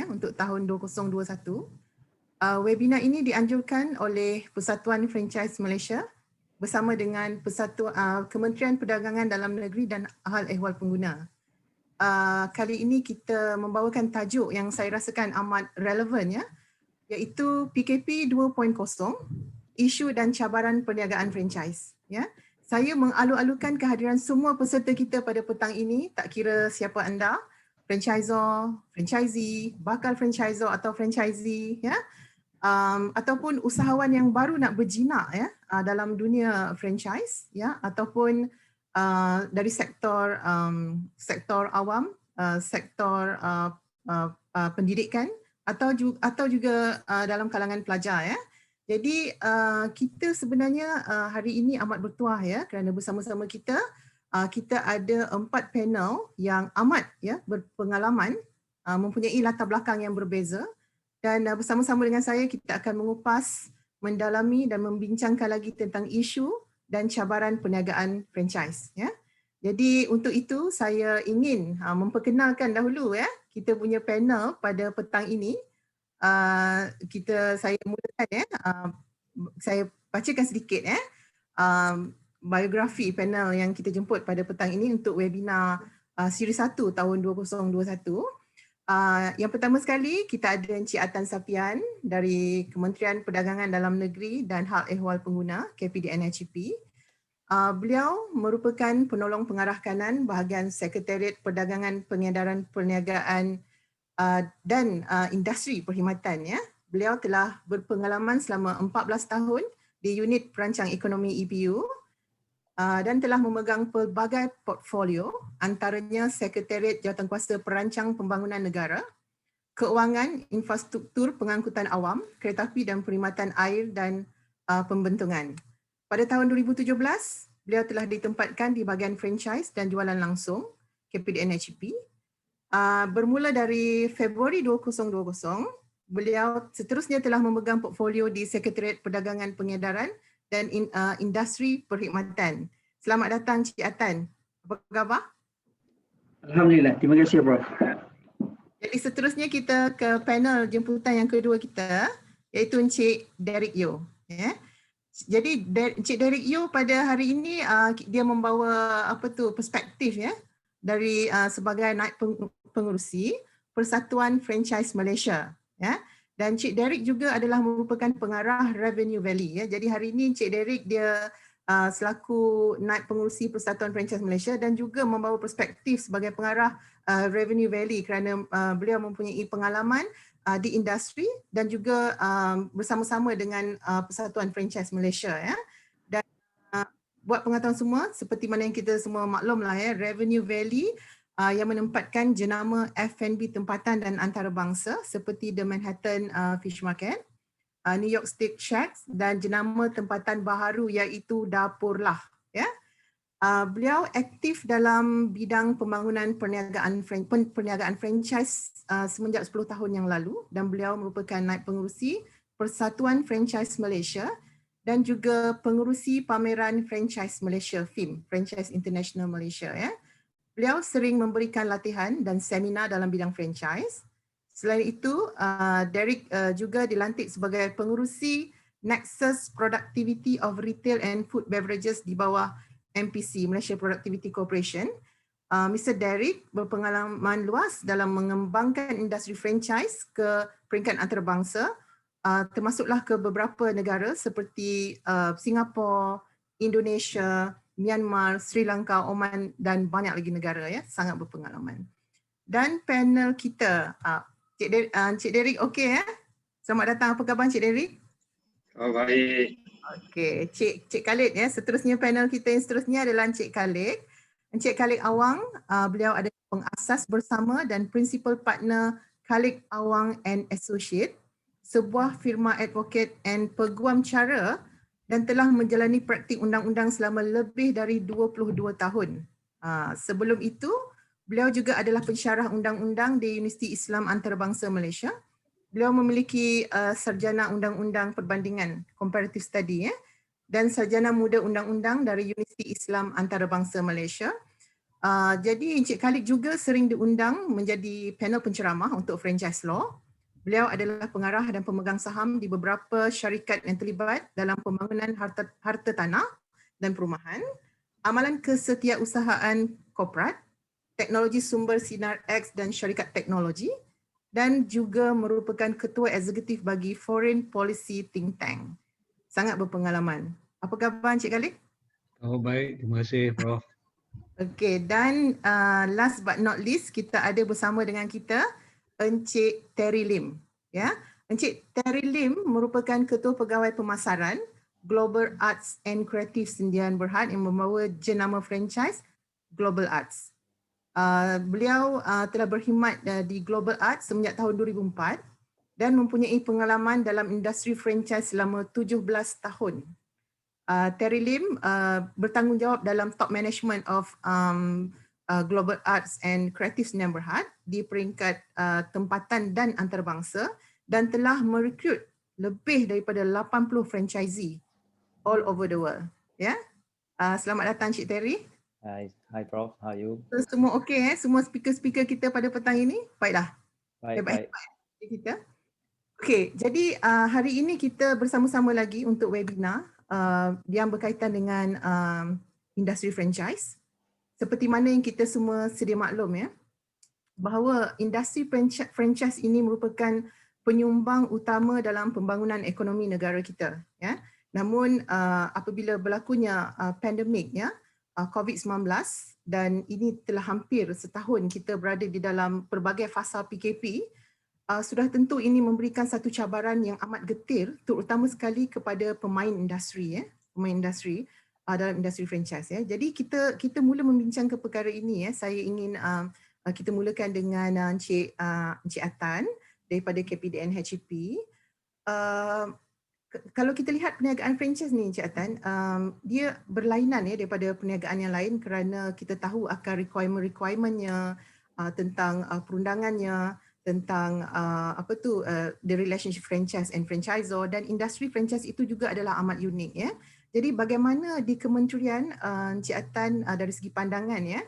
untuk tahun 2021. Webinar ini dianjurkan oleh Persatuan Franchise Malaysia bersama dengan Kementerian Perdagangan Dalam Negeri dan Hal Ehwal Pengguna. Kali ini kita membawakan tajuk yang saya rasakan amat relevan, ya, iaitu PKP 2.0, isu dan cabaran perniagaan franchise. Ya. Saya mengalu-alukan kehadiran semua peserta kita pada petang ini, tak kira siapa anda, franchisor, franchisee, bakal franchisor atau franchisee, ya, ataupun usahawan yang baru nak berjinak, ya, dalam dunia franchise, ya, ataupun dari sektor awam, sektor pendidikan, atau juga dalam kalangan pelajar, ya. Jadi kita sebenarnya hari ini amat bertuah, ya, kerana bersama-sama kita ada 4 panel yang amat, ya, berpengalaman, mempunyai latar belakang yang berbeza, dan bersama-sama dengan saya kita akan mengupas, mendalami dan membincangkan lagi tentang isu dan cabaran perniagaan franchise, ya. Jadi untuk itu saya ingin memperkenalkan dahulu, ya, kita punya panel pada petang ini. Saya mulakan, ya, saya bacakan sedikit, ya, biografi panel yang kita jemput pada petang ini untuk webinar siri 1 tahun 2021. Yang pertama sekali kita ada Encik Atan Sapian dari Kementerian Perdagangan Dalam Negeri dan Hal Ehwal Pengguna KPDN-HEP. Beliau merupakan penolong pengarah kanan bahagian Sekretariat Perdagangan, Pengedaran Perniagaan dan industri perkhidmatan, ya. Beliau telah berpengalaman selama 14 tahun di unit perancang ekonomi EPU dan telah memegang pelbagai portfolio, antaranya Sekretariat Jawatankuasa Perancang Pembangunan Negara, Keuangan, Infrastruktur Pengangkutan Awam, Keretapi dan Perkhidmatan Air dan Pembentungan. Pada tahun 2017, beliau telah ditempatkan di bahagian franchise dan jualan langsung KPDN-HEP. Bermula dari Februari 2020, beliau seterusnya telah memegang portfolio di Sekretariat Perdagangan Pengedaran dan Industri Perkhidmatan. Selamat datang Cik Atan. Apa khabar? Alhamdulillah, terima kasih Prof. Jadi seterusnya kita ke panel jemputan yang kedua kita, iaitu Encik Derek Yeo. Ya. Jadi Encik Derek Yeo pada hari ini dia membawa perspektif, ya, dari sebagai naib pengerusi Persatuan Franchise Malaysia, ya. Dan Cik Derek juga adalah merupakan pengarah Revenue Valley, ya. Jadi hari ini Cik Derek dia selaku naib pengerusi Persatuan Franchise Malaysia dan juga membawa perspektif sebagai pengarah Revenue Valley kerana beliau mempunyai pengalaman di industri dan juga bersama-sama dengan Persatuan Franchise Malaysia, ya. Dan buat pengetahuan semua, seperti mana yang kita semua maklumlah, ya, Revenue Valley yang menempatkan jenama F&B tempatan dan antarabangsa seperti The Manhattan Fish Market, New York Steak Shack dan jenama tempatan baharu iaitu Dapur Lah, ya. Beliau aktif dalam bidang pembangunan perniagaan franchise semenjak 10 tahun yang lalu dan beliau merupakan naib pengerusi Persatuan Franchise Malaysia dan juga pengerusi pameran Franchise Malaysia FIM, Franchise International Malaysia, ya. Beliau sering memberikan latihan dan seminar dalam bidang franchise. Selain itu, Derek juga dilantik sebagai pengerusi Nexus Productivity of Retail and Food Beverages di bawah MPC, Malaysia Productivity Corporation. Mr. Derek berpengalaman luas dalam mengembangkan industri franchise ke peringkat antarabangsa, termasuklah ke beberapa negara seperti Singapura, Indonesia, Myanmar, Sri Lanka, Oman dan banyak lagi negara, ya, sangat berpengalaman. Dan panel kita, Cik Derek okey, ya? Selamat datang, apa khabar Cik Derek? Oh, baik. Okey, Cik Khalid, ya. Seterusnya panel kita yang seterusnya adalah Encik Khalid. Encik Khalid Awang, beliau adalah pengasas bersama dan principal partner Khalid Awang and Associate, sebuah firma advocate and peguam cara dan telah menjalani praktik undang-undang selama lebih dari 22 tahun. Sebelum itu, beliau juga adalah pensyarah undang-undang di Universiti Islam Antarabangsa Malaysia. Beliau memiliki sarjana undang-undang perbandingan comparative study, ya, dan sarjana muda undang-undang dari Universiti Islam Antarabangsa Malaysia. Jadi Encik Khalid juga sering diundang menjadi panel penceramah untuk franchise law. Beliau adalah pengarah dan pemegang saham di beberapa syarikat yang terlibat dalam pembangunan harta tanah dan perumahan, amalan kesetiausahaan korporat, teknologi sumber sinar X dan syarikat teknologi, dan juga merupakan ketua eksekutif bagi Foreign Policy Think Tank. Sangat berpengalaman. Apa khabar Encik Khalid? Oh baik, terima kasih Prof. Okey, dan last but not least, kita ada bersama dengan kita Encik Terry Lim. Ya, Encik Terry Lim merupakan Ketua Pegawai Pemasaran Global Arts and Creative Sdn Bhd yang membawa jenama franchise Global Arts. Beliau telah berkhidmat di Global Arts semenjak tahun 2004 dan mempunyai pengalaman dalam industri franchise selama 17 tahun. Terry Lim bertanggungjawab dalam top management of Global Arts and Creative Sdn Bhd di peringkat tempatan dan antarabangsa dan telah merekrut lebih daripada 80 franchisee all over the world. Ya, selamat datang Cik Terry. Hi Prof, how are you? Semua okey semua speaker-speaker kita pada petang ini? Baiklah. Baik. Kita. Okey, jadi hari ini kita bersama-sama lagi untuk webinar yang berkaitan dengan industri franchise. Seperti mana yang kita semua sedia maklum ya, bahawa industri franchise ini merupakan penyumbang utama dalam pembangunan ekonomi negara kita. Ya. Namun apabila berlakunya pandemik ya, COVID-19 dan ini telah hampir setahun kita berada di dalam pelbagai fasa PKP, sudah tentu ini memberikan satu cabaran yang amat getir terutama sekali kepada pemain industri dalam industri franchise ya. Jadi kita mula membincang ke perkara ini ya. Saya ingin kita mulakan dengan Encik Atan daripada KPDN HEP. Kalau kita lihat perniagaan franchise ni Encik Atan, dia berlainan ya daripada perniagaan yang lain kerana kita tahu akan requirement-requirementnya tentang perundangannya, tentang the relationship franchise and franchisor, dan industri franchise itu juga adalah amat unik ya. Jadi bagaimana di kementerian Encik Atan dari segi pandangan ya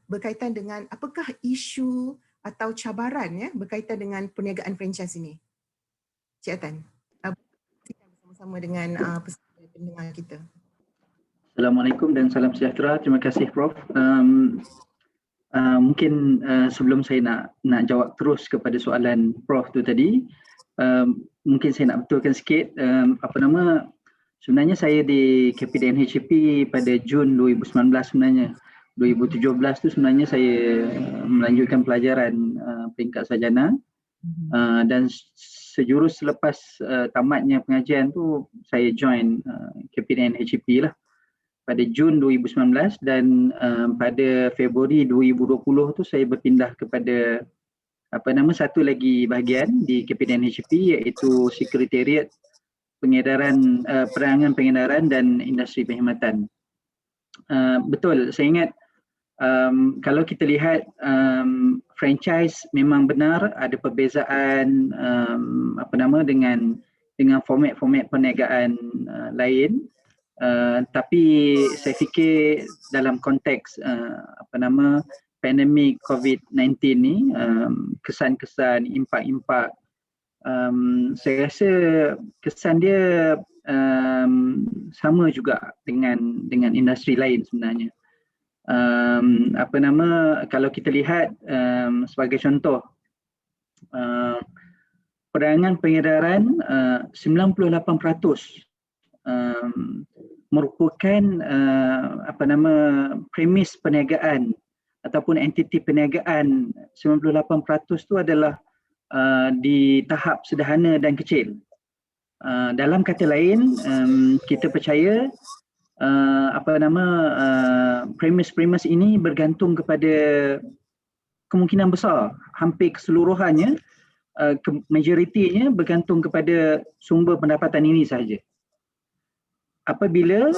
berkaitan dengan apakah isu atau cabaran ya berkaitan dengan perniagaan franchise ini? Encik Atan, bersama-sama dengan pendengar kita. Assalamualaikum dan salam sejahtera. Terima kasih Prof. Mungkin sebelum saya nak jawab terus kepada soalan Prof tu tadi, mungkin saya nak betulkan sikit sebenarnya saya di KPDN HEP pada Jun 2019 sebenarnya. 2017 tu sebenarnya saya melanjutkan pelajaran peringkat sarjana dan sejurus selepas tamatnya pengajian tu saya join KPDN HEP lah pada Jun 2019 dan pada Februari 2020 tu saya berpindah kepada satu lagi bahagian di KPDN HEP iaitu Sekretariat Perangan Pengedaran dan Industri Perkhidmatan. Betul, saya ingat kalau kita lihat franchise memang benar ada perbezaan dengan format-format perniagaan lain. Tapi saya fikir dalam konteks pandemik COVID-19 ni, kesan-kesan, impak-impak, saya rasa kesan dia sama juga dengan industri lain sebenarnya. Kalau kita lihat sebagai contoh, perangan pengedaran 98% merupakan premis perniagaan ataupun entiti perniagaan 98% tu adalah di tahap sederhana dan kecil. Dalam kata lain, kita percaya premis ini bergantung kepada kemungkinan besar hampir keseluruhannya, majoritinya bergantung kepada sumber pendapatan ini sahaja. Apabila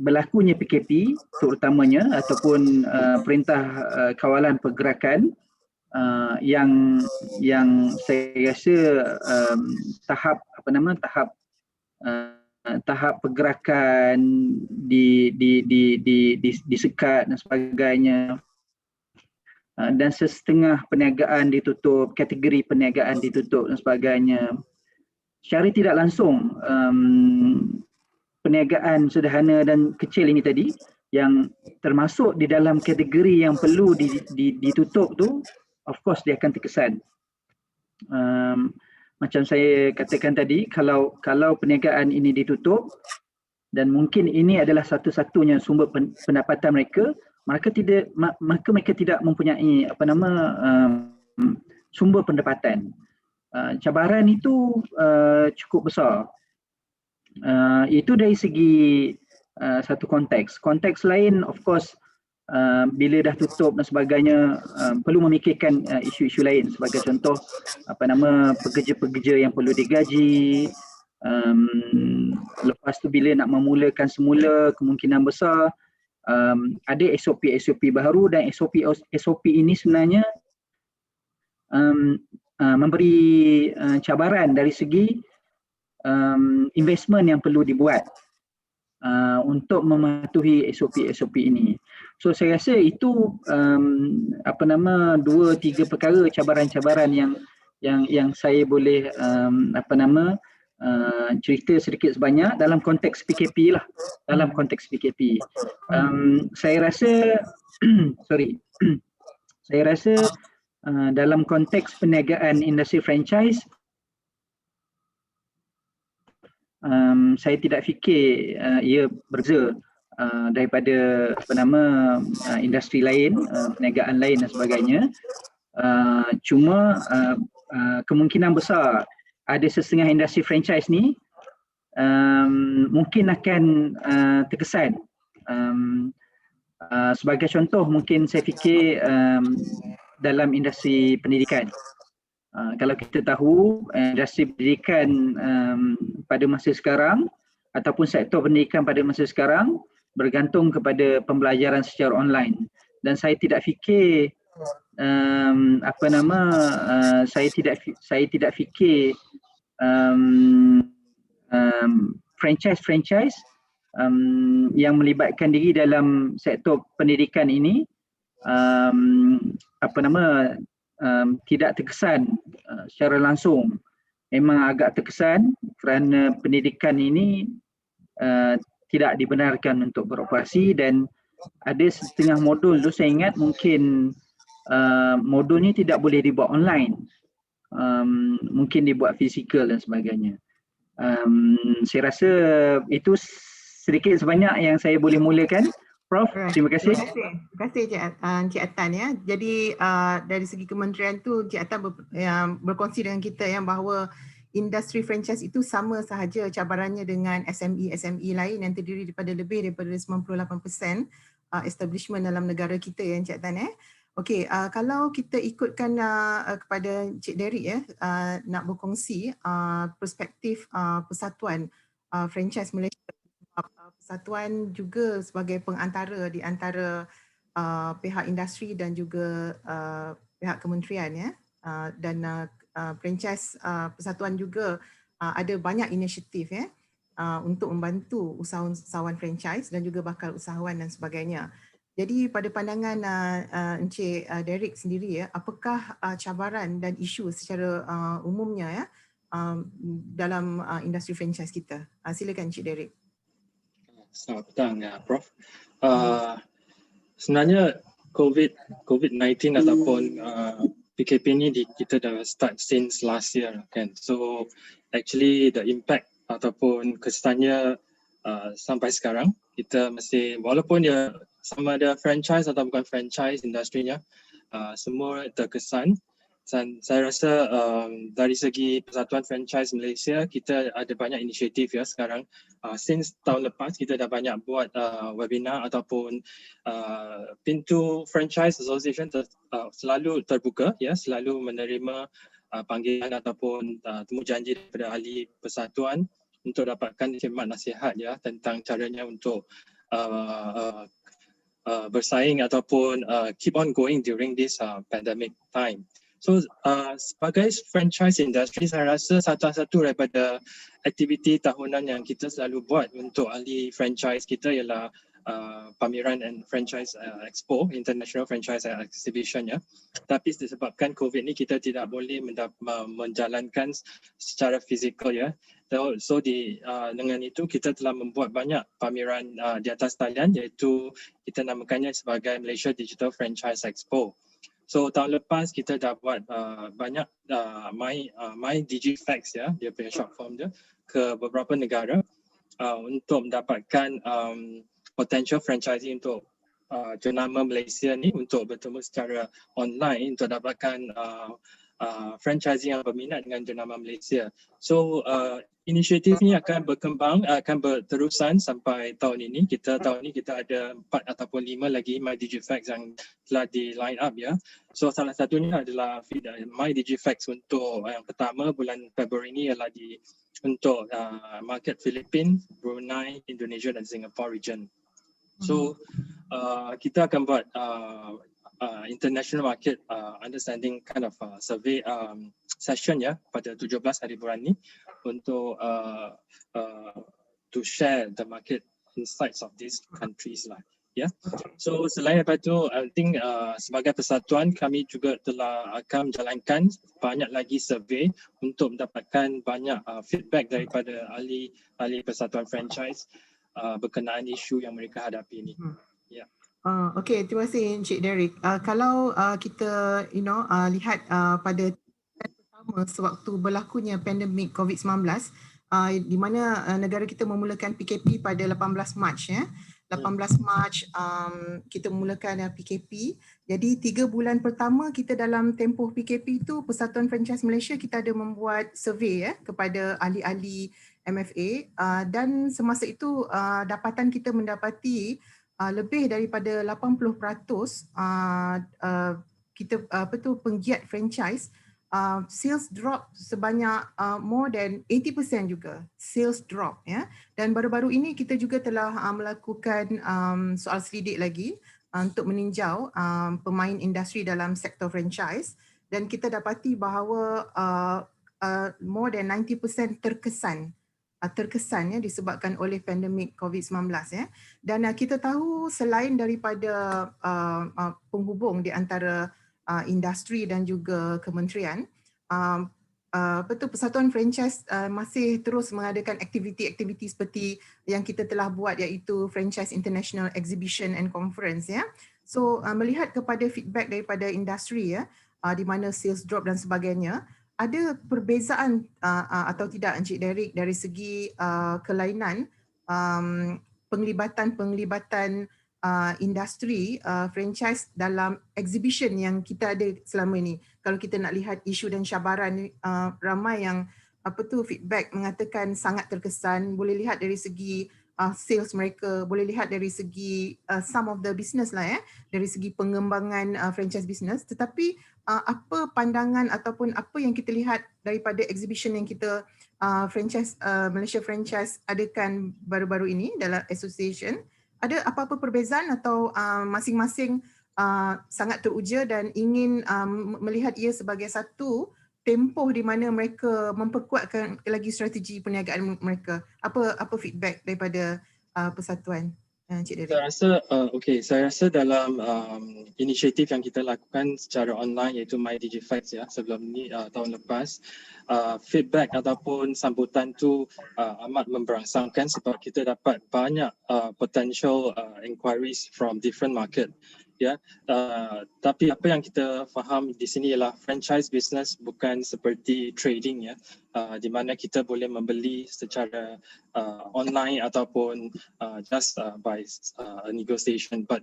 berlakunya PKP terutamanya ataupun perintah kawalan pergerakan yang saya rasa tahap tahap pergerakan disekat dan sebagainya. Dan setengah perniagaan ditutup, kategori perniagaan ditutup dan sebagainya. Secara tidak langsung, perniagaan sederhana dan kecil ini tadi yang termasuk di dalam kategori yang perlu ditutup tu, of course dia akan terkesan. Macam saya katakan tadi, kalau perniagaan ini ditutup dan mungkin ini adalah satu-satunya sumber pendapatan mereka, maka mereka tidak mempunyai sumber pendapatan. Cabaran itu cukup besar. Itu dari segi satu konteks. Konteks lain, of course, bila dah tutup dan sebagainya, perlu memikirkan isu-isu lain. Sebagai contoh, pekerja-pekerja yang perlu digaji. Lepas tu bila nak memulakan semula, kemungkinan besar ada SOP baru, dan SOP ini sebenarnya memberi cabaran dari segi investment yang perlu dibuat untuk mematuhi SOP ini. So saya rasa itu 2-3 perkara cabaran-cabaran yang saya boleh cerita sedikit sebanyak dalam konteks PKP lah. Dalam konteks PKP. Saya rasa saya rasa dalam konteks perniagaan industri franchise, saya tidak fikir ia berbeza daripada industri lain, perniagaan lain dan sebagainya. Cuma kemungkinan besar ada setengah industri franchise ni mungkin akan terkesan. Sebagai contoh, mungkin saya fikir dalam industri pendidikan. Kalau kita tahu industri pendidikan pada masa sekarang ataupun sektor pendidikan pada masa sekarang bergantung kepada pembelajaran secara online, dan saya tidak fikir saya tidak fikir franchise yang melibatkan diri dalam sektor pendidikan ini tidak terkesan secara langsung. Memang agak terkesan kerana pendidikan ini tidak dibenarkan untuk beroperasi, dan ada setengah modul tu saya ingat mungkin modulnya tidak boleh dibuat online, mungkin dibuat fizikal dan sebagainya. Saya rasa itu sedikit sebanyak yang saya boleh mulakan. Prof, terima kasih. Terima kasih Encik Atan ya. Jadi dari segi kementerian tu Encik Atan berkongsi dengan kita yang bahawa industri franchise itu sama sahaja cabarannya dengan SME lain yang terdiri daripada lebih daripada 98% establishment dalam negara kita ya Encik Atan ya. Okey, kalau kita ikutkan kepada Encik Derek ya, nak berkongsi perspektif Persatuan Franchise Malaysia. Persatuan juga sebagai pengantara di antara pihak industri dan juga pihak kementerian ya, dan franchise persatuan juga ada banyak inisiatif ya untuk membantu usahawan franchise dan juga bakal usahawan dan sebagainya. Jadi pada pandangan Encik Derek sendiri ya, apakah cabaran dan isu secara umumnya ya dalam industri franchise kita? Silakan Encik Derek. Selamat petang ya Prof. Sebenarnya COVID-19 ataupun PKP ni kita dah start since last year kan. So actually the impact ataupun kesannya sampai sekarang kita masih, walaupun dia sama ada franchise atau bukan franchise industrinya, semua terkesan. Dan saya rasa dari segi Persatuan Franchise Malaysia kita ada banyak inisiatif ya sekarang. Since tahun lepas kita dah banyak buat webinar ataupun pintu Franchise Association selalu terbuka ya, selalu menerima panggilan ataupun temujanji daripada ahli persatuan untuk dapatkan khidmat nasihat ya tentang caranya untuk bersaing ataupun keep on going during this pandemic time. So sebagai franchise industry, saya rasa satu daripada aktiviti tahunan yang kita selalu buat untuk ahli franchise kita ialah pameran and franchise expo, International Franchise Exhibition ya. Tapi disebabkan COVID ni kita tidak boleh menjalankan secara fizikal ya. So dengan itu kita telah membuat banyak pameran di atas talian, iaitu kita namakannya sebagai Malaysia Digital Franchise Expo. So tahun lepas kita dah buat banyak My Digifacts ya, dia punya short form dia, ke beberapa negara untuk mendapatkan potential franchisee untuk jenama Malaysia ni untuk bertemu secara online untuk dapatkan franchisee yang berminat dengan jenama Malaysia. So inisiatif ni akan berkembang, akan berterusan sampai tahun ini. Tahun ini kita ada 4 ataupun 5 lagi My Digifacts yang telah di line up ya. So salah satunya adalah My Digifacts untuk yang pertama bulan Februari ini ialah untuk market Philippines, Brunei, Indonesia dan Singapore region. So kita akan buat international market understanding kind of survey session ya pada 17 hari bulan ni untuk to share the market insights of these countries lah ya. So selain daripada itu, I think sebagai persatuan kami juga telah akan menjalankan banyak lagi survey untuk mendapatkan banyak feedback daripada ahli persatuan franchise berkenaan isu yang mereka hadapi ini. Ya. Okey, terima kasih Encik Derek. Kalau kita lihat pada pertama sewaktu berlakunya pandemik COVID-19 di mana negara kita memulakan PKP pada 18 Mac ya. 18 Mac kita memulakan PKP. Jadi 3 bulan pertama kita dalam tempoh PKP itu Persatuan Franchise Malaysia kita ada membuat survey ya kepada ahli-ahli MFA dan semasa itu dapatan kita mendapati lebih daripada 80% kita penggiat franchise sales drop sebanyak more than 80% juga sales drop ya. Dan baru-baru ini kita juga telah melakukan soal selidik lagi untuk meninjau pemain industri dalam sektor franchise dan kita dapati bahawa more than 90% terkesan ya disebabkan oleh pandemik COVID-19 ya. Dan kita tahu selain daripada penghubung di antara industri dan juga kementerian, Persatuan Franchise masih terus mengadakan aktiviti-aktiviti seperti yang kita telah buat iaitu Franchise International Exhibition and Conference ya. So melihat kepada feedback daripada industri ya, di mana sales drop dan sebagainya, ada perbezaan atau tidak Encik Derek dari segi kelainan penglibatan industri franchise dalam exhibition yang kita ada selama ini. Kalau kita nak lihat isu dan cabaran, ramai yang feedback mengatakan sangat terkesan. Boleh lihat dari segi sales mereka, boleh lihat dari segi some of the business lah ya, dari segi pengembangan franchise business. Tetapi apa pandangan ataupun apa yang kita lihat daripada exhibition yang kita Malaysia Franchise adakan baru-baru ini dalam association, ada apa-apa perbezaan atau masing-masing sangat teruja dan ingin melihat ia sebagai satu tempoh di mana mereka memperkuatkan lagi strategi perniagaan mereka? Apa feedback daripada persatuan? Encik Derek. Saya rasa dalam inisiatif yang kita lakukan secara online iaitu My Digifacts ya sebelum ni tahun lepas, feedback ataupun sambutan tu amat memberangsangkan sebab kita dapat banyak potential inquiries from different market ya. Tapi apa yang kita faham di sini ialah franchise business bukan seperti trading ya, di mana kita boleh membeli secara online ataupun just by a negotiation, but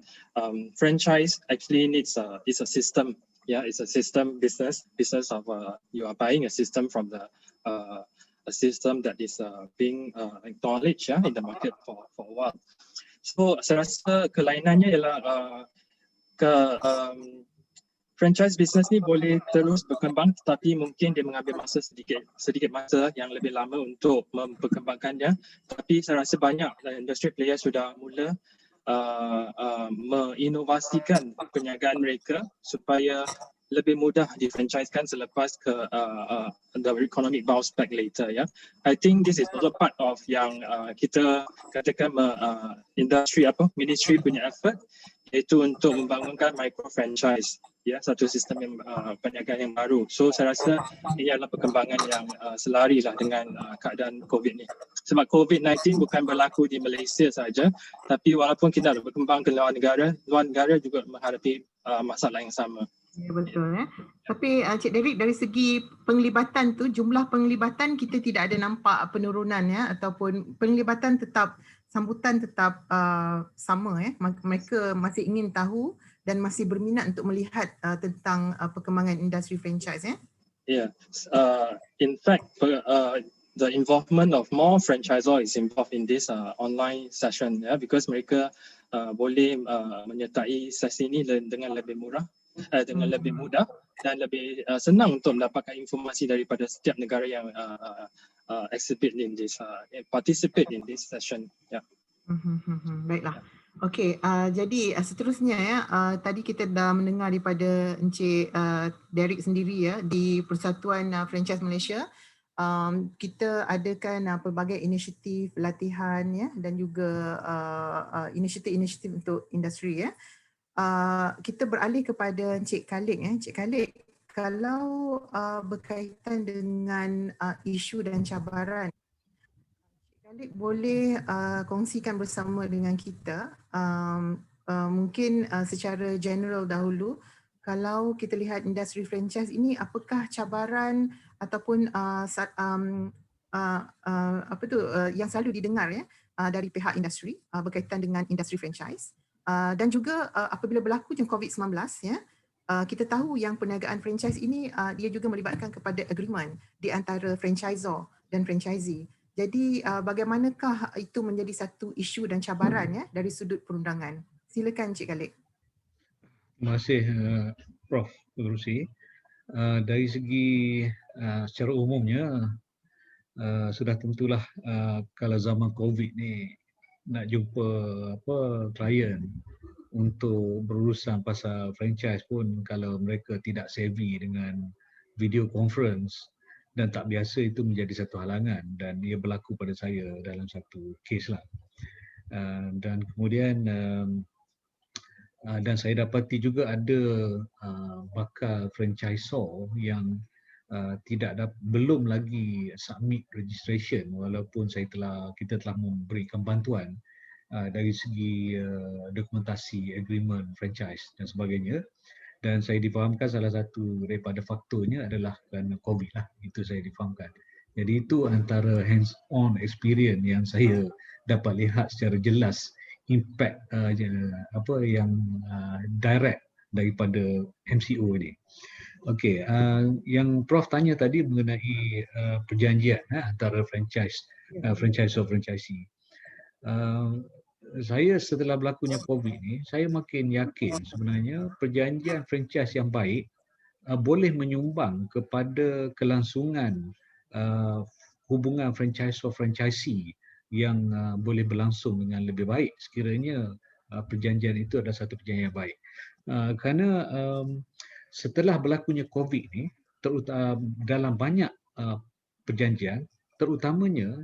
franchise actually needs it's a system. Yeah, it's a system business of you are buying a system from the a system that is being acknowledged in the market for a while. So saya rasa kelainannya ialah franchise business ni boleh terus berkembang tetapi mungkin dia mengambil masa sedikit masa yang lebih lama untuk memperkembangkannya. Tapi saya rasa banyak industry player sudah mula menginovasikan perniagaan mereka supaya lebih mudah di-franchisekan selepas ke the economic bounce back later, ya. I think this is also part of yang kita katakan industri ministry punya effort, iaitu untuk membangunkan micro franchise, ya, satu sistem yang perniagaan yang baru. So saya rasa ini adalah perkembangan yang selari lah dengan keadaan COVID ni. Sebab COVID-19 bukan berlaku di Malaysia saja, tapi walaupun kita ada berkembang ke luar negara juga menghadapi masalah yang sama. Ya, betul ya. Tapi Cik Derek, dari segi penglibatan tu, jumlah penglibatan kita tidak ada nampak penurunan ya, ataupun penglibatan tetap, sambutan tetap sama ya. Mereka masih ingin tahu dan masih berminat untuk melihat tentang perkembangan industri franchise ya. Yeah, in fact, the involvement of more franchisor is involved in this online session, ya, because mereka boleh menyertai sesi ini dengan lebih murah, dengan lebih mudah dan lebih senang untuk mendapatkan informasi daripada setiap negara yang exhibit in this, participate in this session. Ya. Baiklah. Okey, jadi seterusnya ya, tadi kita dah mendengar daripada Encik Derek sendiri ya, di Persatuan Franchise Malaysia. Kita adakan pelbagai inisiatif latihan ya, dan juga inisiatif-inisiatif untuk industri ya. Kita beralih kepada Encik Khalid ya. Encik Khalid, kalau berkaitan dengan isu dan cabaran, Encik Khalid boleh kongsikan bersama dengan kita mungkin secara general dahulu, kalau kita lihat industri franchise ini, apakah cabaran ataupun yang selalu didengar ya dari pihak industri berkaitan dengan industri franchise. Dan juga apabila berlakunya COVID-19 ya, kita tahu yang perniagaan franchise ini dia juga melibatkan kepada agreement di antara franchisor dan franchisee. Jadi bagaimanakah itu menjadi satu isu dan cabaran ya dari sudut perundangan? Silakan Cik Khalid. Terima kasih Prof. Rusi. Dari segi secara umumnya sudah tentulah kalau zaman COVID ni nak jumpa klien untuk berurusan pasal franchise pun, kalau mereka tidak savvy dengan video conference dan tak biasa, itu menjadi satu halangan, dan ia berlaku pada saya dalam satu kes lah. Dan kemudian dan saya dapati juga ada bakal franchisor yang belum lagi submit registration, walaupun kita telah memberikan bantuan dari segi dokumentasi agreement franchise dan sebagainya. Dan saya difahamkan salah satu daripada faktornya adalah kerana COVID lah, itu saya difahamkan. Jadi itu antara hands-on experience yang saya dapat lihat secara jelas impact yang direct daripada MCO ni. Okey, yang Prof tanya tadi mengenai perjanjian antara franchisor franchisee. Saya setelah berlakunya COVID ni, saya makin yakin sebenarnya perjanjian franchise yang baik boleh menyumbang kepada kelangsungan hubungan franchisor franchisee yang boleh berlangsung dengan lebih baik sekiranya perjanjian itu adalah satu perjanjian yang baik. Kerana setelah berlakunya COVID ni, terutama dalam banyak perjanjian, terutamanya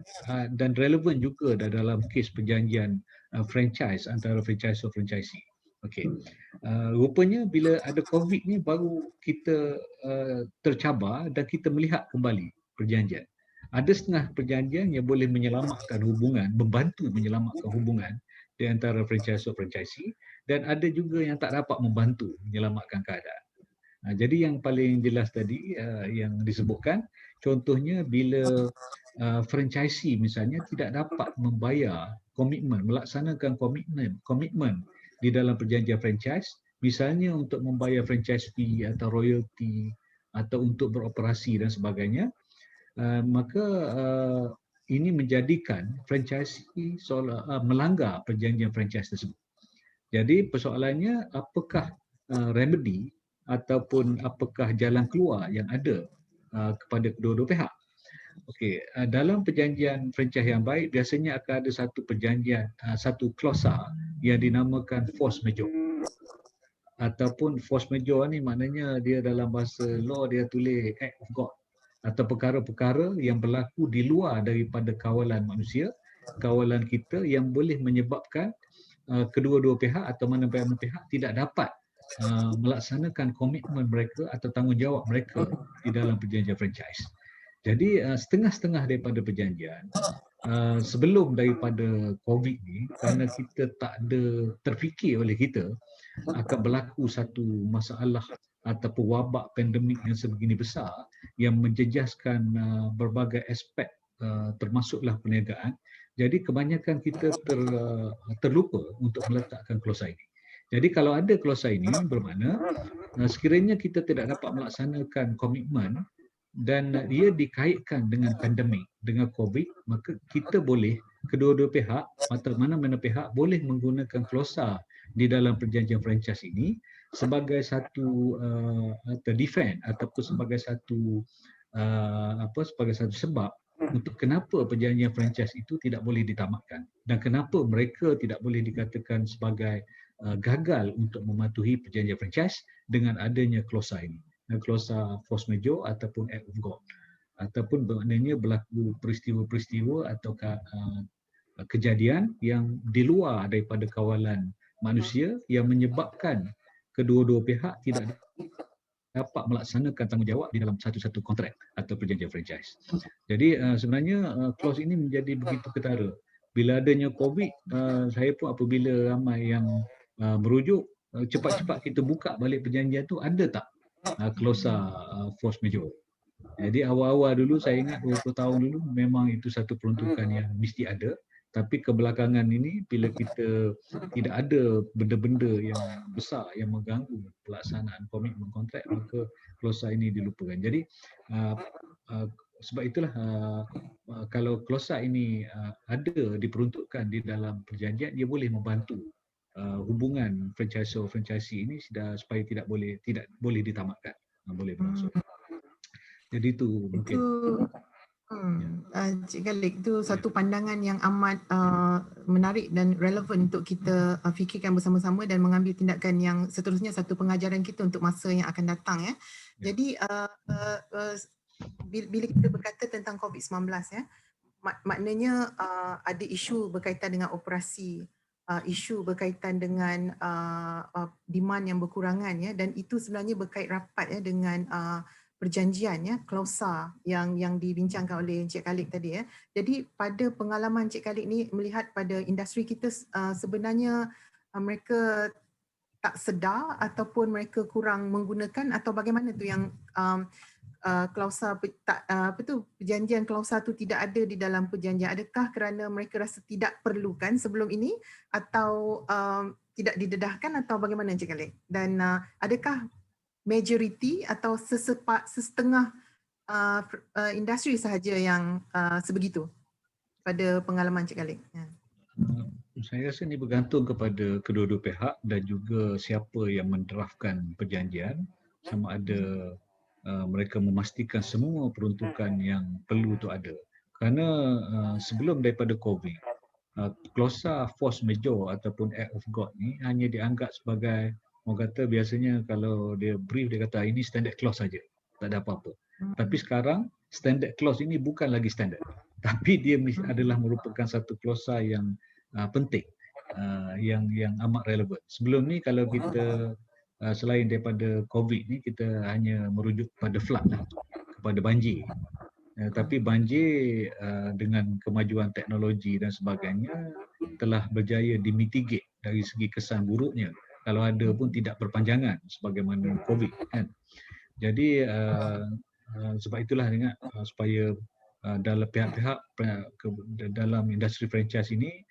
dan relevan juga dalam kes perjanjian franchise antara franchisor franchisee. Okey. Rupanya bila ada COVID ni baru kita tercabar dan kita melihat kembali perjanjian. Ada setengah perjanjian yang boleh menyelamatkan hubungan, membantu menyelamatkan hubungan di antara franchisor franchisee, dan ada juga yang tak dapat membantu menyelamatkan keadaan. Jadi yang paling jelas tadi yang disebutkan, contohnya bila franchisee misalnya tidak dapat membayar komitmen, melaksanakan komitmen di dalam perjanjian franchise, misalnya untuk membayar franchise fee atau royalty atau untuk beroperasi dan sebagainya, maka ini menjadikan franchisee seolah melanggar perjanjian franchise tersebut. Jadi persoalannya, apakah remedy ataupun apakah jalan keluar yang ada kepada kedua-dua pihak? Okey, dalam perjanjian franchise yang baik biasanya akan ada satu perjanjian, satu klausa yang dinamakan force majeure. ataupun force majeure ni maknanya dia dalam bahasa law dia tulis act of God atau perkara-perkara yang berlaku di luar daripada kawalan manusia, kawalan kita yang boleh menyebabkan kedua-dua pihak atau mana-mana pihak tidak dapat melaksanakan komitmen mereka atau tanggungjawab mereka di dalam perjanjian franchise. Jadi setengah-setengah daripada perjanjian sebelum daripada COVID ni, kerana kita tak ada terfikir oleh kita akan berlaku satu masalah ataupun wabak pandemik yang sebegini besar yang menjejaskan berbagai aspek termasuklah perniagaan. Jadi kebanyakan kita terlupa untuk meletakkan klausa ini. Jadi kalau ada klausa ini bermakna sekiranya kita tidak dapat melaksanakan komitmen dan ia dikaitkan dengan pandemik, dengan COVID, maka kita boleh, kedua-dua pihak atau mana-mana pihak boleh menggunakan klausa di dalam perjanjian franchise ini sebagai satu defend ataupun sebagai satu sebagai satu sebab untuk kenapa perjanjian franchise itu tidak boleh ditamatkan dan kenapa mereka tidak boleh dikatakan sebagai gagal untuk mematuhi perjanjian franchise dengan adanya klausa ini. Klausa force majeure ataupun act of God, ataupun maknanya berlaku peristiwa-peristiwa atau kejadian yang di luar daripada kawalan manusia yang menyebabkan kedua-dua pihak tidak dapat melaksanakan tanggungjawab di dalam satu-satu kontrak atau perjanjian franchise. Jadi sebenarnya clause ini menjadi begitu ketara. Bila adanya COVID, saya pun apabila ramai yang merujuk, cepat-cepat kita buka balik perjanjian tu, ada tak klausa force majeure. Jadi awal-awal dulu saya ingat 20 tahun dulu memang itu satu peruntukan yang mesti ada, tapi kebelakangan ini bila kita tidak ada benda-benda yang besar yang mengganggu pelaksanaan komitmen kontrak, maka klausa ini dilupakan. Jadi sebab itulah kalau klausa ini ada diperuntukkan di dalam perjanjian, dia boleh membantu hubungan franchisor-franchisee ini supaya tidak boleh ditamatkan, boleh berlangsung. Jadi itu mungkin. Cik Khalid, itu satu pandangan yang amat menarik dan relevan untuk kita fikirkan bersama-sama dan mengambil tindakan yang seterusnya, satu pengajaran kita untuk masa yang akan datang ya. Jadi bila kita berkata tentang COVID-19 ya, maknanya ada isu berkaitan dengan operasi, isu berkaitan dengan demand yang berkurangan ya, dan itu sebenarnya berkait rapat ya dengan perjanjian ya, klausa yang dibincangkan oleh Encik Khalid tadi ya. Jadi pada pengalaman Encik Khalid ni melihat pada industri kita sebenarnya mereka tak sedar ataupun mereka kurang menggunakan, atau bagaimana tu yang klausa perjanjian klausa tu tidak ada di dalam perjanjian? Adakah kerana mereka rasa tidak perlukan sebelum ini, atau tidak didedahkan, atau bagaimana Encik Khalid? Dan adakah majoriti atau setengah industri sahaja yang sebegitu pada pengalaman Encik Khalid? Saya rasa ini bergantung kepada kedua-dua pihak dan juga siapa yang mendraftkan perjanjian, sama ada mereka memastikan semua peruntukan yang perlu itu ada. Kerana sebelum daripada COVID, klausa force majeure ataupun act of God ni hanya dianggap sebagai, orang kata biasanya kalau dia brief dia kata ini standard clause saja, tak ada apa-apa. Tapi sekarang standard clause ini bukan lagi standard, tapi dia adalah merupakan satu klausa yang penting, yang amat relevan. Sebelum ni kalau kita selain daripada COVID ni, kita hanya merujuk pada flood lah, kepada banjir. Tapi banjir dengan kemajuan teknologi dan sebagainya telah berjaya dimitigate dari segi kesan buruknya. Kalau ada pun tidak berpanjangan sebagaimana COVID kan. Jadi sebab itulah ingat supaya dalam pihak-pihak dalam industri franchise ini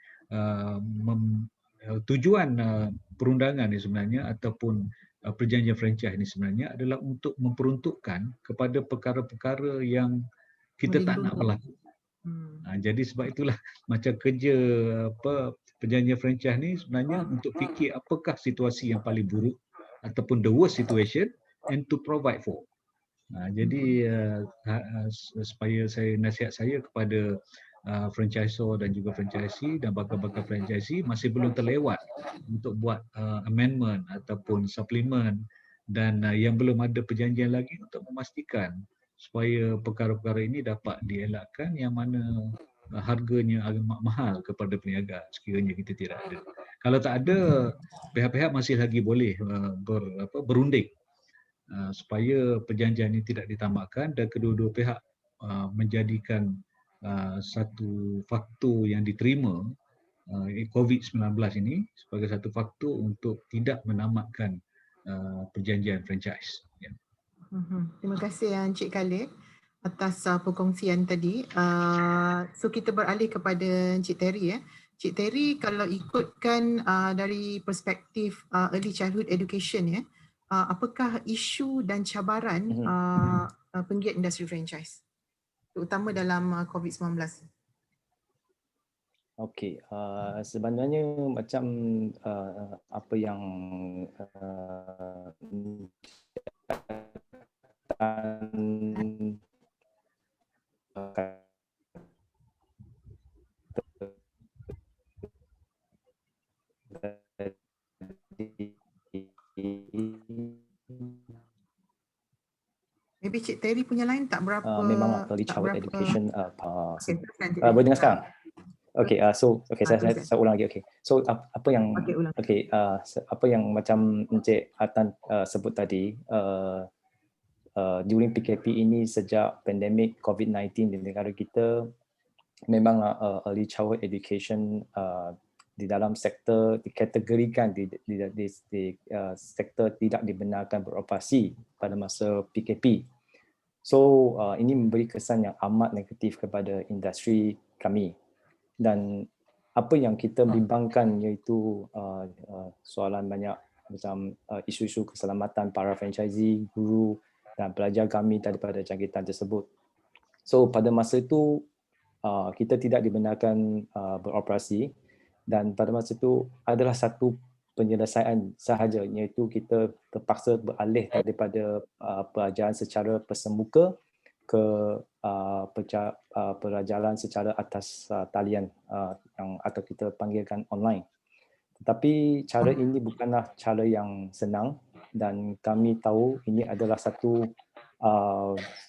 tujuan perundangan ini sebenarnya ataupun perjanjian franchise ini sebenarnya adalah untuk memperuntukkan kepada perkara-perkara yang kita tak nak berlaku. Jadi sebab itulah macam kerja perjanjian franchise ni sebenarnya untuk fikir apakah situasi yang paling buruk ataupun the worst situation and to provide for. Jadi supaya nasihat saya kepada franchisor dan juga franchisee dan bakal-bakal franchisee masih belum terlewat untuk buat amendment ataupun suplemen, dan yang belum ada perjanjian lagi untuk memastikan supaya perkara-perkara ini dapat dielakkan, yang mana harganya agak mahal kepada peniaga sekiranya kita tidak ada. Kalau tak ada, pihak-pihak masih lagi boleh berunding supaya perjanjian ini tidak ditamakkan dan kedua-dua pihak menjadikan satu faktor yang diterima COVID-19 ini sebagai satu faktor untuk tidak menamatkan perjanjian franchise. Ya. Terima kasih Encik Khalid atas perkongsian tadi. So kita beralih kepada Encik Terry. Encik Terry, kalau ikutkan dari perspektif early childhood education, apakah isu dan cabaran penggiat industri franchise, terutama dalam COVID-19? Okey, sebenarnya macam apa yang Maybe Cik Terry punya line tak berapa. Memanglah early childhood education. Okay, boleh dengar sekarang? Okay, saya ulang lagi. Okay, so apa yang apa yang macam Encik Hatan sebut tadi, during PKP ini sejak pandemik COVID-19 di negara kita, memang early childhood education di dalam sektor dikategorikan di sektor tidak dibenarkan beroperasi pada masa PKP. So ini memberi kesan yang amat negatif kepada industri kami, dan apa yang kita bimbangkan iaitu soalan banyak macam isu-isu keselamatan para franchisee, guru dan pelajar kami daripada jangkitan tersebut. So pada masa itu kita tidak dibenarkan beroperasi, dan pada masa itu adalah satu penyelesaian sahaja, iaitu kita terpaksa beralih daripada pelajaran secara persemuka ke pelajaran secara atas talian yang atau kita panggilkan online. Tetapi cara ini bukanlah cara yang senang, dan kami tahu ini adalah satu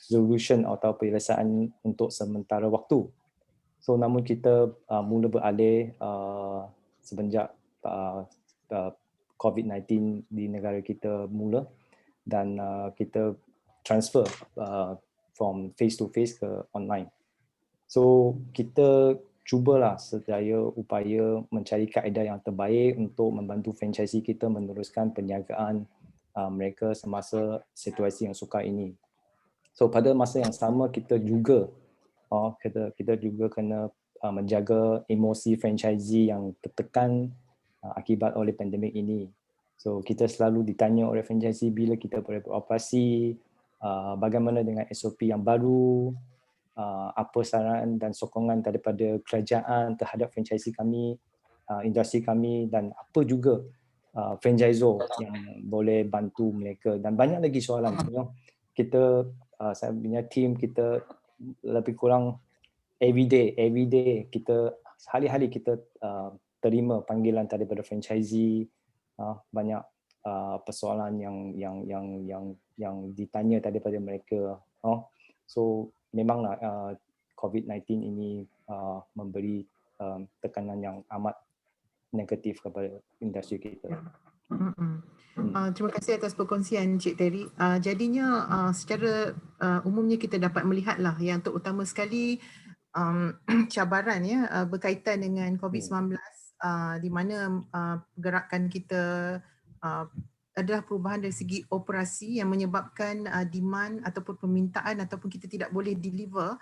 solution atau penyelesaian untuk sementara waktu. So namun kita mula beralih semenjak COVID-19 di negara kita mula, dan kita transfer from face to face ke online. So kita cubalah sedaya upaya mencari kaedah yang terbaik untuk membantu franchisee kita meneruskan perniagaan mereka semasa situasi yang sukar ini. So pada masa yang sama kita juga kena menjaga emosi franchisee yang tertekan akibat oleh pandemik ini. So kita selalu ditanya oleh franchisee bila kita boleh beroperasi, bagaimana dengan SOP yang baru, apa saran dan sokongan daripada kerajaan terhadap franchisee kami, industri kami, dan apa juga franchisor yang boleh bantu mereka, dan banyak lagi soalan. Kita saya punya team kita lebih kurang every day kita hari-hari kita terima panggilan daripada franchisee, banyak persoalan yang ditanya daripada mereka. So memanglah COVID-19 ini memberi tekanan yang amat negatif kepada industri kita. Terima kasih atas perkongsian Cik Terry. Jadinya secara umumnya kita dapat melihatlah yang terutama sekali cabaran berkaitan dengan COVID-19 di mana pergerakan kita adalah perubahan dari segi operasi yang menyebabkan demand ataupun permintaan ataupun kita tidak boleh deliver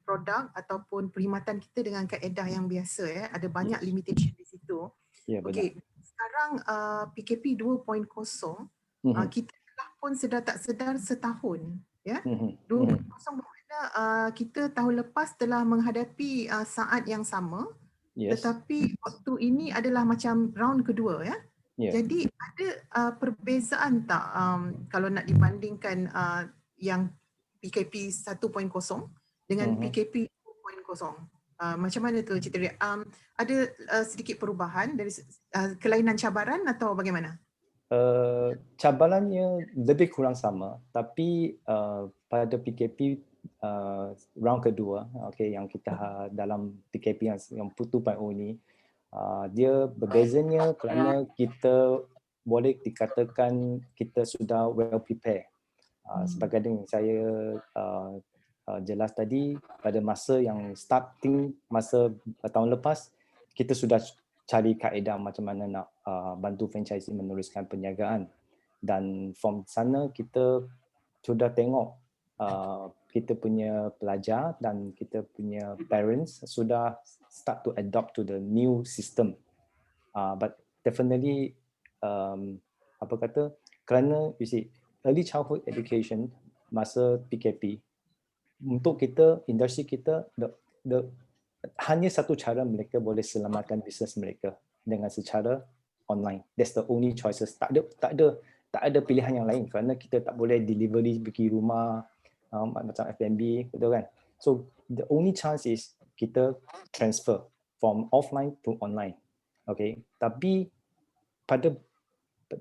produk ataupun perkhidmatan kita dengan kaedah yang biasa. Ada banyak limitation di situ. Okey, sekarang PKP 2.0 kita telah pun sedar tak sedar setahun. 2.0 bermakna kita tahun lepas telah menghadapi saat yang sama, tetapi waktu ini adalah macam round kedua. Jadi ada perbezaan tak kalau nak dibandingkan yang PKP 1.0 dengan PKP kosong. Macam mana tu Cik Teri? Ada sedikit perubahan dari kelainan cabaran atau bagaimana? Cabarannya lebih kurang sama, tapi pada PKP round kedua, yang kita dalam PKP yang 2.0 ni, dia berbezanya kerana kita boleh dikatakan kita sudah well prepared. Sebagai yang saya jelas tadi, pada masa yang starting masa tahun lepas, kita sudah cari kaedah macam mana nak bantu franchisee meneruskan perniagaan, dan from sana kita sudah tengok kita punya pelajar dan kita punya parents sudah start to adopt to the new system. But definitely kerana you see early childhood education masa PKP, untuk kita, industri kita, hanya satu cara mereka boleh selamatkan bisnes mereka, dengan secara online. That's the only choices. Tak ada pilihan yang lain, kerana kita tak boleh delivery pergi rumah macam F&B, betul kan? So the only chance is kita transfer from offline to online. Okay, tapi pada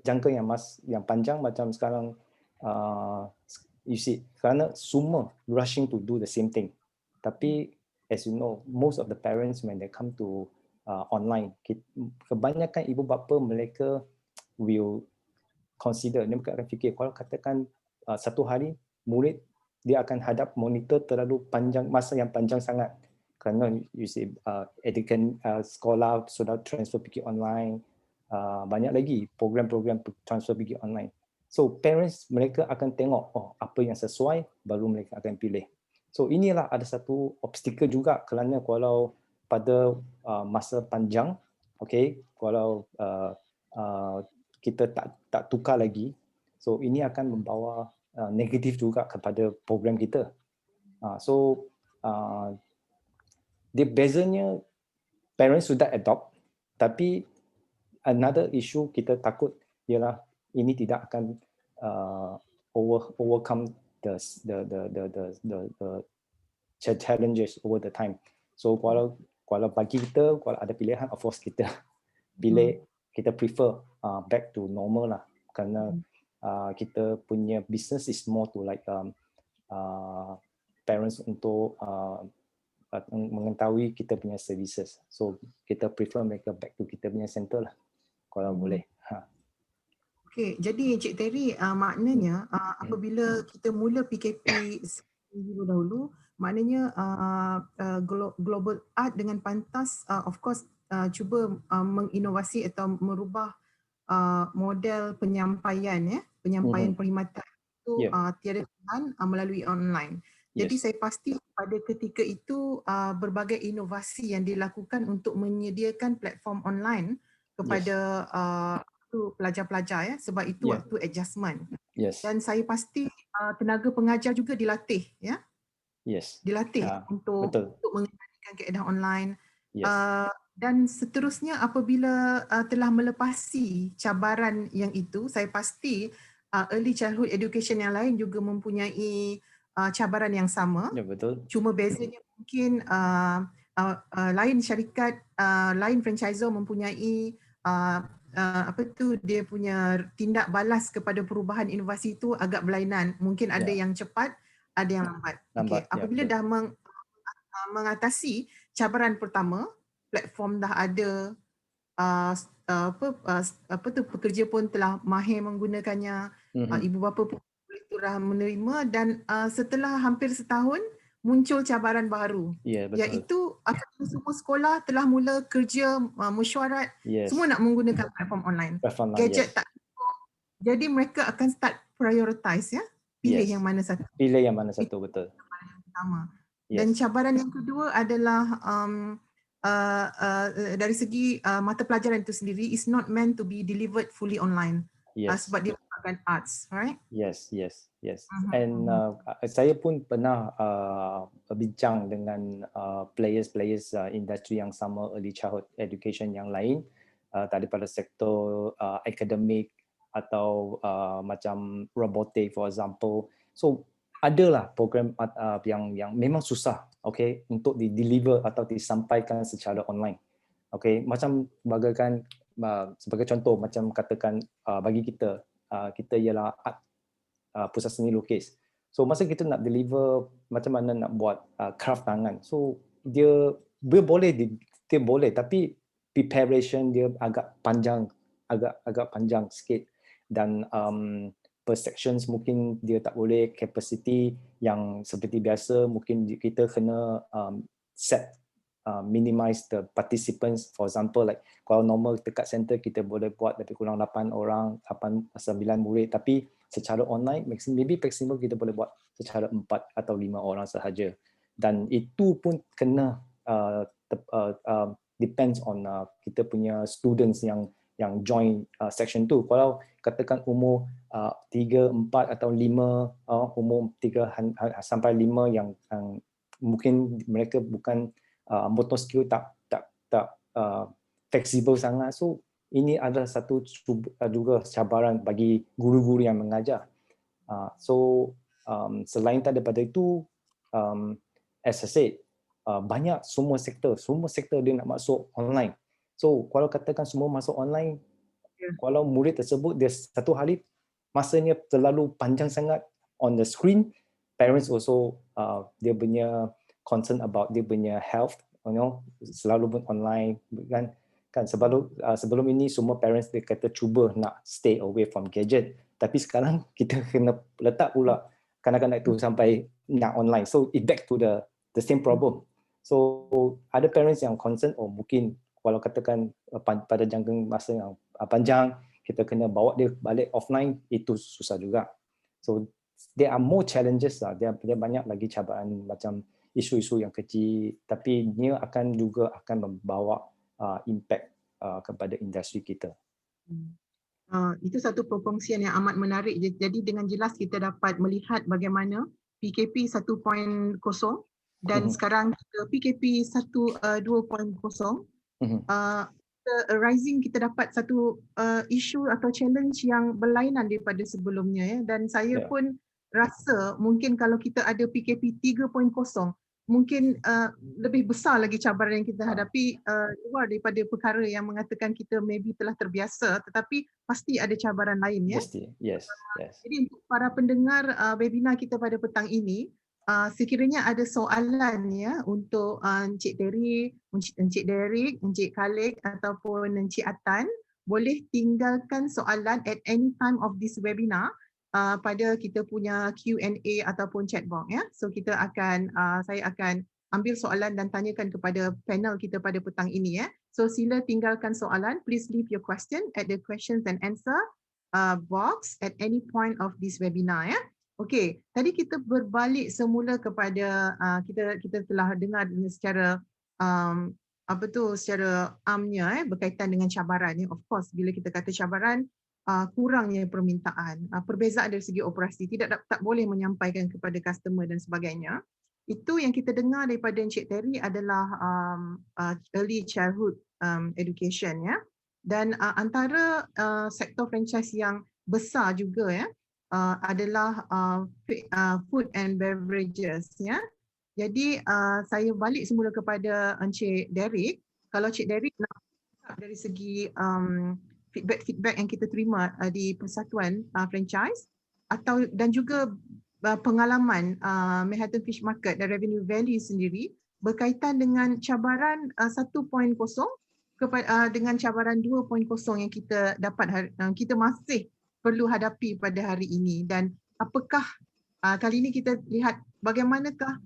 jangka yang panjang macam sekarang, you see, kerana semua rushing to do the same thing. Tapi as you know, most of the parents when they come to online, kebanyakan ibu bapa mereka will consider, mereka akan fikir, kalau katakan satu hari murid dia akan hadap monitor terlalu panjang, masa yang panjang sangat, kerana you see sekolah sudah transfer pergi online, banyak lagi program-program transfer pergi online. So parents mereka akan tengok apa yang sesuai, baru mereka akan pilih. So inilah ada satu obstacle juga, kerana kalau pada masa panjang, okay, kalau kita tak tukar lagi, so ini akan membawa negatif juga kepada program kita. So dia bezanya parents sudah adopt, tapi another issue kita takut ialah ini tidak akan overcome the challenges over the time. So kalau bagi kita, kalau ada pilihan, of course kita pilih, kita prefer back to normal lah, kerana kita punya business is more to like parents untuk mengetahui kita punya services. So kita prefer mereka back to kita punya center lah, kalau boleh. Okey, jadi Cik Terry, maknanya apabila kita mula PKP dulu dahulu, maknanya Global Art dengan pantas of course cuba menginovasi atau merubah model penyampaian perkhidmatan itu tiada tahan melalui online. Jadi saya pasti pada ketika itu berbagai inovasi yang dilakukan untuk menyediakan platform online kepada pelajar-pelajar, sebab itu waktu adjustment. Dan saya pasti tenaga pengajar juga dilatih, dilatih untuk mengendalikan kaedah online. Dan seterusnya apabila telah melepasi cabaran yang itu, saya pasti early childhood education yang lain juga mempunyai cabaran yang sama. Cuma bezanya mungkin lain syarikat, lain franchisor mempunyai dia punya tindak balas kepada perubahan inovasi itu agak berlainan. Mungkin ada yang cepat, ada yang lambat. Apabila dah mengatasi cabaran pertama, platform dah ada, pekerja pun telah mahir menggunakannya, ibu bapa pun telah menerima, dan setelah hampir setahun muncul cabaran baru, iaitu semua sekolah telah mula kerja mesyuarat, semua nak menggunakan platform online, gadget tak cukup. Jadi mereka akan start prioritize, pilih yang mana satu. Betul. Pertama. Dan cabaran yang kedua adalah dari segi mata pelajaran itu sendiri is not meant to be delivered fully online. Sebab dia merupakan arts, right? Yes. And saya pun pernah berbincang dengan players industri yang sama, early childhood education yang lain, daripada sektor akademik atau macam robotik for example. So adalah program yang memang susah okay, untuk di-deliver atau disampaikan secara online. Okay, macam bagaikan sebagai contoh, macam katakan bagi kita, kita ialah art, pusat seni lukis. So masa kita nak deliver macam mana nak buat craft tangan, so dia boleh tapi preparation dia agak panjang sikit, dan per sections mungkin dia tak boleh capacity yang seperti biasa. Mungkin kita kena set minimize the participants. For example, like kalau normal dekat center kita boleh buat lebih kurang 8 orang, 8-9 murid, tapi secara online maybe maximum kita boleh buat secara 4 atau 5 orang sahaja, dan itu pun kena depends on kita punya students yang join section tu. Kalau katakan umur 3, 4 atau 5, umur 3 sampai 5 yang mungkin mereka bukan motor skill tak fleksibel sangat, so ini adalah satu juga cabaran bagi guru-guru yang mengajar. Selain daripada itu, as I said, banyak semua sektor dia nak masuk online. So kalau katakan semua masuk online, kalau murid tersebut dia satu hari masanya terlalu panjang sangat on the screen, parents also dia punya concern about dia punya health, selalu pun online kan sebelum ini semua parents dia kata cuba nak stay away from gadget, tapi sekarang kita kena letak pula kanak-kanak itu sampai nak online, so it back to the same problem. So ada parents yang concern, mungkin kalau katakan pada jangka masa yang panjang kita kena bawa dia balik offline, itu susah juga. So there are more challenges lah, dia banyak lagi cabaran macam isu-isu yang kecil, tapi dia akan membawa impact kepada industri kita. Itu satu perkongsian yang amat menarik. Jadi dengan jelas kita dapat melihat bagaimana PKP 1.0 dan sekarang PKP 2.0 rising, kita dapat satu isu atau challenge yang berlainan daripada sebelumnya, ya. Dan saya pun rasa mungkin kalau kita ada PKP 3.0, mungkin lebih besar lagi cabaran yang kita hadapi, luar daripada perkara yang mengatakan kita maybe telah terbiasa, tetapi pasti ada cabaran lain, ya. Pasti, yes. Jadi untuk para pendengar webinar kita pada petang ini, sekiranya ada soalan, ya, untuk Encik Derek, Encik Khalid ataupun Encik Atan, boleh tinggalkan soalan at any time of this webinar pada kita punya Q&A ataupun chat box, ya. So kita saya akan ambil soalan dan tanyakan kepada panel kita pada petang ini, ya. So sila tinggalkan soalan. Please leave your question at the questions and answer box at any point of this webinar, ya. Okey, tadi kita berbalik semula kepada kita telah dengar secara secara amnya, berkaitan dengan cabaran, ya. Of course, bila kita kata cabaran, kurangnya permintaan, perbezaan dari segi operasi, tak boleh menyampaikan kepada customer dan sebagainya. Itu yang kita dengar daripada Encik Terry adalah early childhood education, ya. Dan antara sektor franchise yang besar juga, ya, adalah food and beverages, ya. Jadi saya balik semula kepada Encik Derek. Kalau Encik Derek nak dari segi feedback yang kita terima di persatuan franchise dan juga pengalaman Manhattan Fish Market dan Revenue Valley sendiri berkaitan dengan cabaran 1.0 dengan cabaran 2.0 yang kita kita masih perlu hadapi pada hari ini, dan apakah kali ini kita lihat bagaimanakah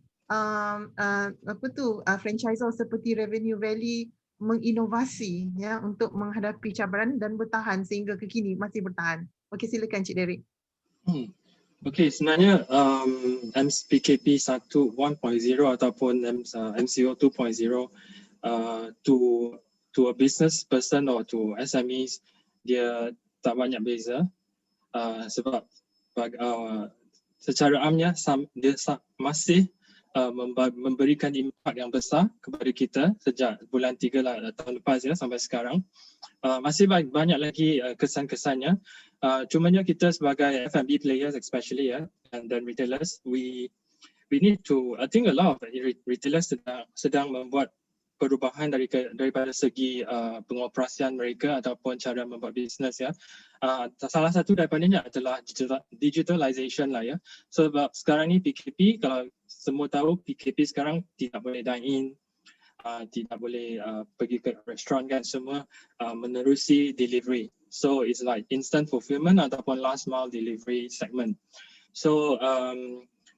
franchisor seperti Revenue Valley menginovasi, ya, untuk menghadapi cabaran dan bertahan sehingga kekini masih bertahan. Okey, silakan Cik Derek. Okey, sebenarnya PKP 1.0 ataupun MCO 2.0 to a business person or to SMEs, dia tak banyak beza, sebab secara amnya dia masih memberikan impak yang besar kepada kita sejak bulan 3 tahun lepas, ya, sampai sekarang. Masih banyak lagi kesan-kesannya. Cumanya kita sebagai F&B players especially, ya, and then retailers, we we need to, I think a lot of retailers sedang membuat perubahan daripada segi pengoperasian mereka ataupun cara membuat bisnes ya. Salah satu daripadanya adalah digitalization lah ya. Sebab sekarang ni PKP, kalau semua tahu PKP sekarang tidak boleh dine in, tidak boleh pergi ke restoran kan, semua menerusi delivery. So it's like instant fulfillment ataupun last mile delivery segment. So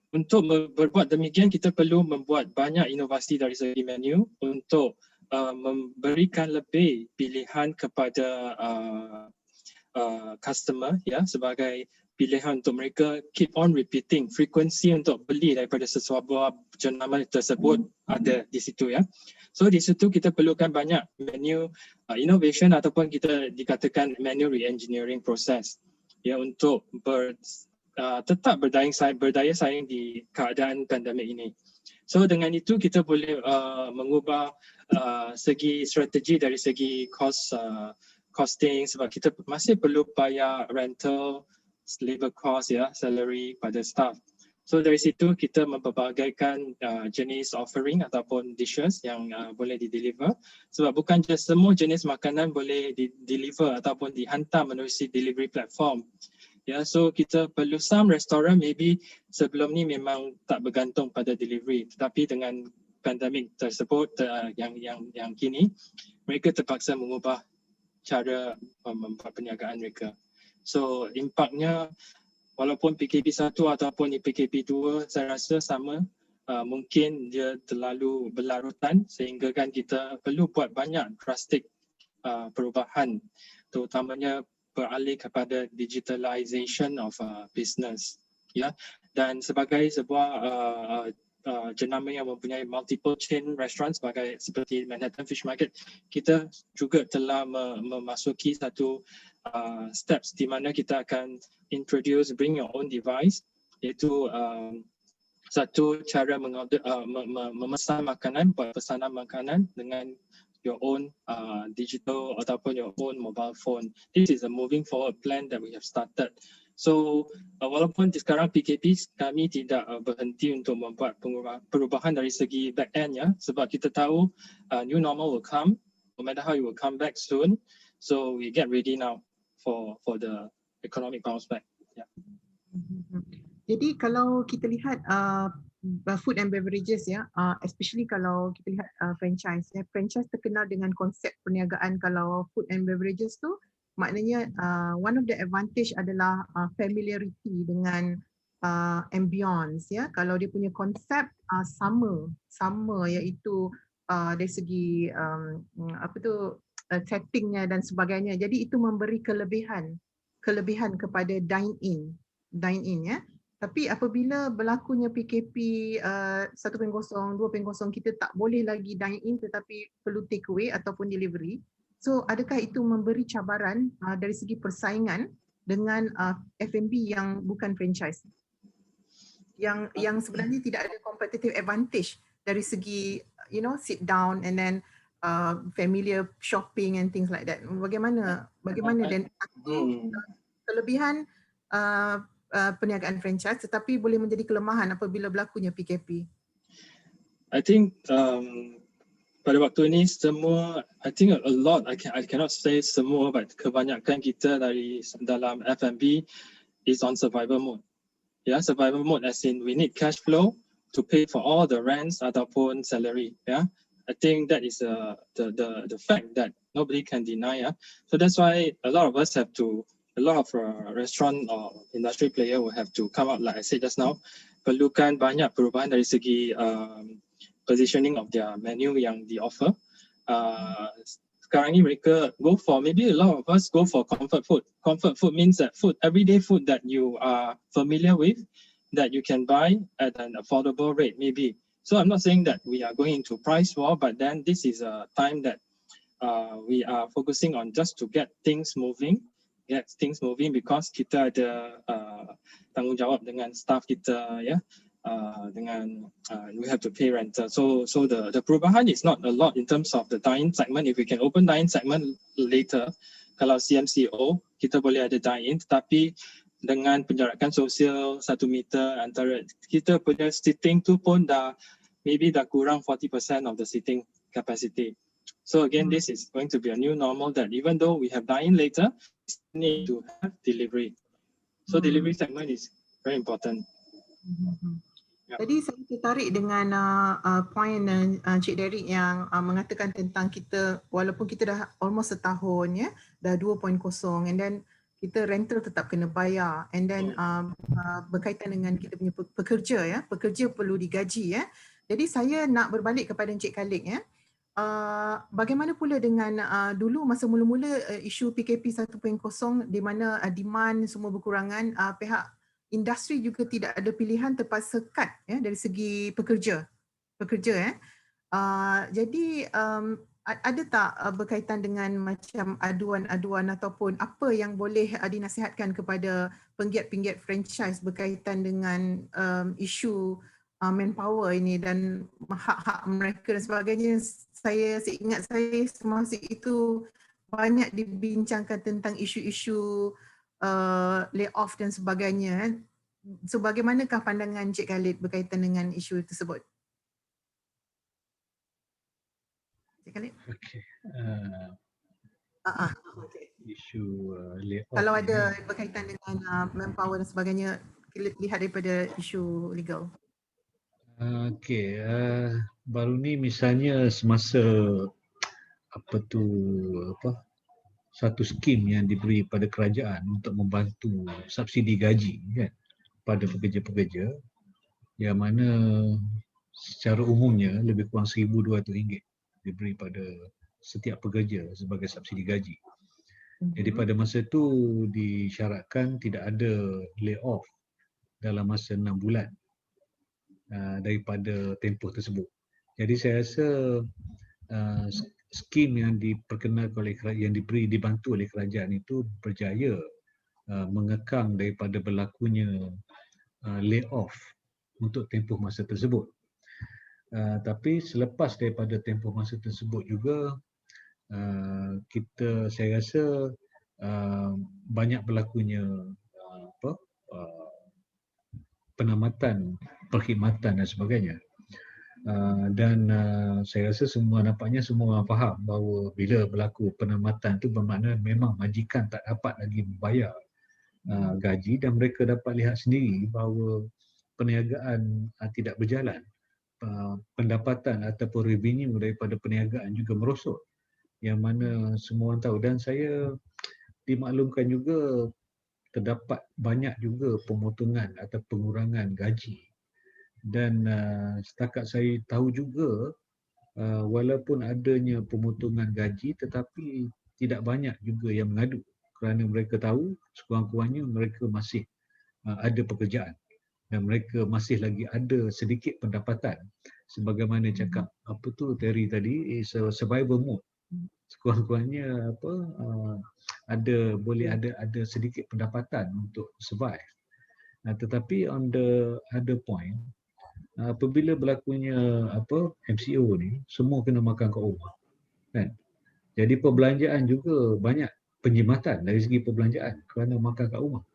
untuk berbuat demikian, kita perlu membuat banyak inovasi dari segi menu untuk memberikan lebih pilihan kepada customer ya, sebagai pilihan untuk mereka keep on repeating, frekuensi untuk beli daripada sesuatu jenama tersebut ada di situ ya. So di situ kita perlukan banyak menu innovation ataupun kita dikatakan menu re-engineering process ya, untuk tetap berdaya saing di keadaan pandemik ini. So dengan itu kita boleh mengubah segi strategi dari segi costing, sebab kita masih perlu bayar rental, labor cost ya, salary pada staff. So dari situ kita mempelbagaikan jenis offering ataupun dishes yang boleh di-deliver, sebab bukan just semua jenis makanan boleh di-deliver ataupun dihantar menerusi delivery platform. Ya, so kita perlu some restoran maybe sebelum ni memang tak bergantung pada delivery, tetapi dengan pandemik tersebut yang kini, mereka terpaksa mengubah cara perniagaan mereka. So impaknya walaupun PKP 1 ataupun PKP 2 saya rasa sama, mungkin dia terlalu berlarutan sehingga kan kita perlu buat banyak drastic perubahan, terutamanya beralih kepada digitalization of business ya, dan sebagai sebuah jenama yang mempunyai multiple chain restaurant seperti Manhattan Fish Market, kita juga telah memasuki satu steps di mana kita akan introduce bring your own device, iaitu satu cara memesan makanan, buat pesanan makanan dengan your own digital ataupun your own mobile phone. This is a moving forward plan that we have started. So walaupun sekarang PKP, kami tidak berhenti untuk membuat perubahan dari segi back end ya, sebab kita tahu new normal will come, no matter how it will come back soon. So we get ready now for the economic bounce back. Yeah. Jadi kalau kita lihat food and beverages ya, especially kalau kita lihat franchise ya, franchise terkenal dengan konsep perniagaan. Kalau food and beverages tu maknanya one of the advantage adalah familiarity dengan ambience ya. Kalau dia punya konsep sama iaitu dari segi settingnya dan sebagainya. Jadi itu memberi kelebihan kepada dine in ya. Tapi apabila berlakunya PKP 1.0, 2.0, kita tak boleh lagi dine in tetapi perlu take away ataupun delivery. So adakah itu memberi cabaran dari segi persaingan dengan F&B yang bukan franchise? Yang sebenarnya tidak ada competitive advantage dari segi sit down and then familiar shopping and things like that. Bagaimana dan kelebihan perniagaan franchise tetapi boleh menjadi kelemahan apabila berlakunya PKP? I think pada waktu ini semua, I think a lot, I cannot say semua, but kebanyakan kita dari dalam F&B is on survival mode. Yeah, survival mode as in we need cash flow to pay for all the rents ataupun salary. Yeah, I think that is the fact that nobody can deny. Yeah, so that's why a lot of us have to. A lot of restaurant or industry player will have to come out, like I said just now, perlukan banyak perubahan dari segi positioning of their menu yang di offer. Sekarang ni mereka go for, maybe a lot of us go for comfort food. Comfort food means that everyday food that you are familiar with, that you can buy at an affordable rate maybe. So I'm not saying that we are going into price war, but then this is a time that we are focusing on just to get things moving. Because kita ada tanggungjawab dengan staff kita ya, dengan we have to pay rental. So the perubahan is not a lot in terms of the dine segment. If we can open dine segment later, kalau CMCO kita boleh ada dine in, tetapi dengan penjarakan sosial 1 meter antara kita punya seating tu pun dah kurang 40% of the seating capacity. So again, this is going to be a new normal that even though we have dine-in later, we still need to have delivery. So delivery segment is very important. Yeah. Tadi saya tertarik dengan point Cik Derek yang mengatakan tentang kita, walaupun kita dah almost setahun ya, dah 2.0, and then kita rental tetap kena bayar, and then berkaitan dengan kita punya pekerja ya, pekerja perlu digaji ya. Jadi saya nak berbalik kepada Encik Khalid ya. Bagaimana pula dengan dulu masa mula-mula isu PKP 1.0 di mana demand semua berkurangan, pihak industri juga tidak ada pilihan, terpaksa cut ya dari segi pekerja ya. Jadi ada tak berkaitan dengan macam aduan-aduan ataupun apa yang boleh dinasihatkan kepada penggiat-penggiat franchise berkaitan dengan isu manpower ini dan hak-hak mereka dan sebagainya. Saya ingat saya semasa itu banyak dibincangkan tentang isu-isu layoff dan sebagainya. So bagaimanakah pandangan Cik Khalid berkaitan dengan isu tersebut? Cik Khalid? Okey. Okay. Isu layoff. Kalau ada berkaitan dengan manpower dan sebagainya, lihat daripada isu legal. Okey, baru ni misalnya semasa satu skim yang diberi pada kerajaan untuk membantu subsidi gaji kan pada pekerja-pekerja, yang mana secara umumnya lebih kurang RM1,200 diberi pada setiap pekerja sebagai subsidi gaji. Jadi pada masa itu disyaratkan tidak ada layoff dalam masa 6 bulan daripada tempoh tersebut. Jadi saya rasa skim yang diperkenalkan oleh kerajaan, yang dibantu oleh kerajaan itu berjaya mengekang daripada berlakunya layoff untuk tempoh masa tersebut. Tapi selepas daripada tempoh masa tersebut juga saya rasa banyak berlakunya penamatan perkhidmatan dan sebagainya. Dan saya rasa nampaknya semua orang faham bahawa bila berlaku penamatan itu bermakna memang majikan tak dapat lagi membayar gaji, dan mereka dapat lihat sendiri bahawa perniagaan tidak berjalan. Pendapatan ataupun revenue daripada perniagaan juga merosot, yang mana semua orang tahu. Dan saya dimaklumkan juga terdapat banyak juga pemotongan atau pengurangan gaji. Dan setakat saya tahu juga walaupun adanya pemotongan gaji, tetapi tidak banyak juga yang mengadu, kerana mereka tahu sekurang-kurangnya mereka masih ada pekerjaan dan mereka masih lagi ada sedikit pendapatan. Sebagaimana cakap Terry tadi, is a survival mode. Sekurang-kurangnya boleh ada sedikit pendapatan untuk survive. Tetapi on the other point, apabila berlakunya MCO ni, semua kena makan kat rumah kan. Jadi perbelanjaan juga banyak penjimatan dari segi perbelanjaan kerana makan kat rumah.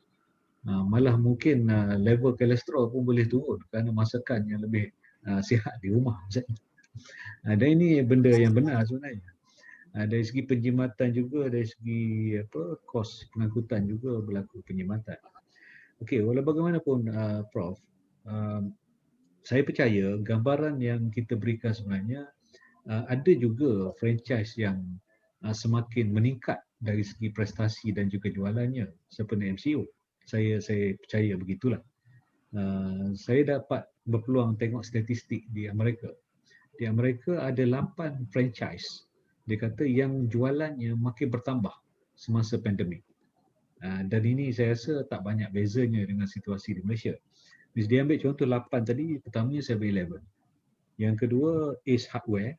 Malah mungkin level kolesterol pun boleh turun kerana masakan yang lebih sihat di rumah. Dan ini benda yang benar sebenarnya. Dari segi penjimatan juga, dari segi kos pengangkutan juga berlaku penjimatan. Okey, walau bagaimanapun Prof, saya percaya gambaran yang kita berikan sebenarnya ada juga franchise yang semakin meningkat dari segi prestasi dan juga jualannya seperti MCO. Saya percaya begitulah. Saya dapat berpeluang tengok statistik di Amerika. Di Amerika ada 8 franchise, dia kata, yang jualannya makin bertambah semasa pandemik. Dan ini saya rasa tak banyak bezanya dengan situasi di Malaysia. Dia ambil contoh 8 tadi, pertamanya 7-Eleven. Yang kedua Ace Hardware,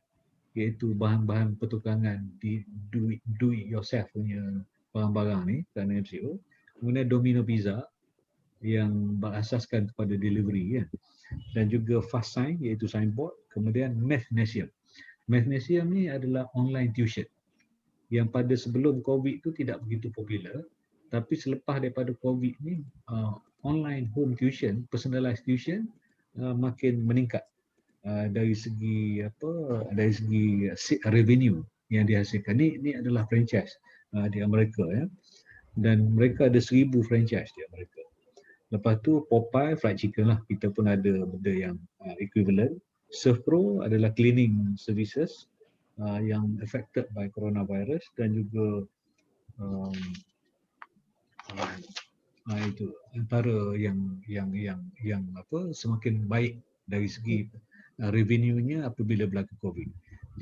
iaitu bahan-bahan pertukangan di do it yourself punya barang-barang ni kerana MCO. Kemudian Domino Pizza yang berasaskan kepada delivery kan. Dan juga Fast Sign, iaitu signboard. Kemudian Mathnasium. Mathnasium ni adalah online tuition yang pada sebelum COVID tu tidak begitu popular, Tapi selepas daripada COVID ni, online home tuition, personalized tuition makin meningkat dari segi revenue yang dihasilkan. Ni adalah franchise di Amerika ya. Dan mereka ada 1,000 franchise di Amerika. Lepas tu Popeye fried chicken lah, kita pun ada benda yang equivalent. Servpro adalah cleaning services yang affected by coronavirus, dan juga itu antara yang semakin baik dari segi revenue-nya apabila berlaku COVID.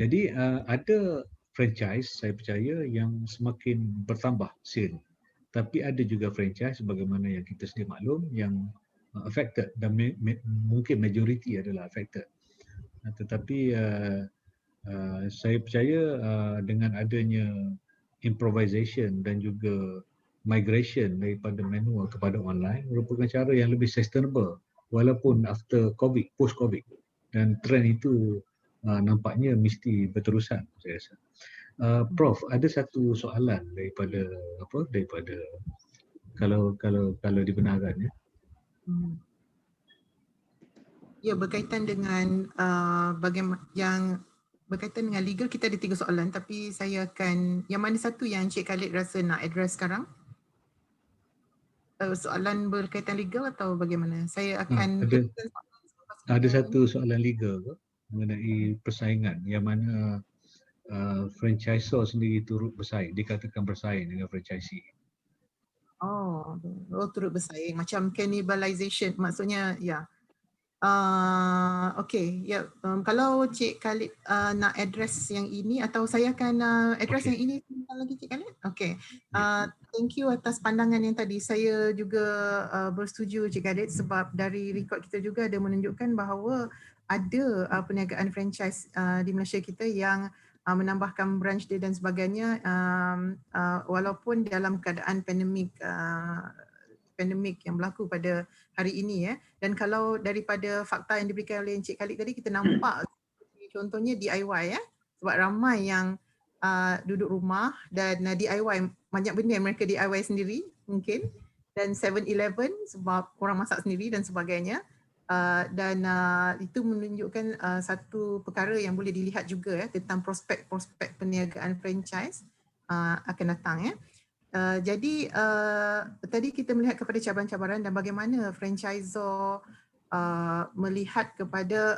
Jadi ada franchise saya percaya yang semakin bertambah sale. Tapi ada juga franchise sebagaimana yang kita sedia maklum yang affected, dan mungkin majority adalah affected. Tetapi saya percaya dengan adanya improvisation dan juga migration daripada manual kepada online merupakan cara yang lebih sustainable walaupun after COVID, post COVID, dan trend itu nampaknya mesti berterusan, saya rasa. Prof, ada satu soalan daripada kalau dibenarkan ya. Ya, berkaitan dengan bagaimana yang berkaitan dengan legal, kita ada 3 soalan, tapi saya akan, yang mana satu yang Encik Khalid rasa nak address sekarang? Soalan berkaitan legal atau bagaimana? Saya akan ada satu soalan legal mengenai persaingan yang mana franchisor sendiri turut bersaing, dikatakan bersaing dengan franchisee. Oh, turut bersaing, macam cannibalization, maksudnya ya. Okay, ya. Kalau Cik Khalid nak address yang ini, atau saya akan address yang ini sebentar lagi, Cik Khalid. Okay. Thank you atas pandangan yang tadi. Saya juga bersetuju, Cik Khalid, sebab dari rekod kita juga ada menunjukkan bahawa ada perniagaan franchise di Malaysia kita yang menambahkan branch dia dan sebagainya, walaupun dalam keadaan pandemik yang berlaku pada hari ini ya. Dan kalau daripada fakta yang diberikan oleh Encik Khalid tadi, kita nampak contohnya DIY ya, sebab ramai yang duduk rumah dan DIY, banyak benda yang mereka DIY sendiri mungkin, dan 7-Eleven sebab orang masak sendiri dan sebagainya. Dan itu menunjukkan satu perkara yang boleh dilihat juga ya, tentang prospek-prospek perniagaan franchise akan datang ya. Jadi tadi kita melihat kepada cabaran-cabaran dan bagaimana franchisor melihat kepada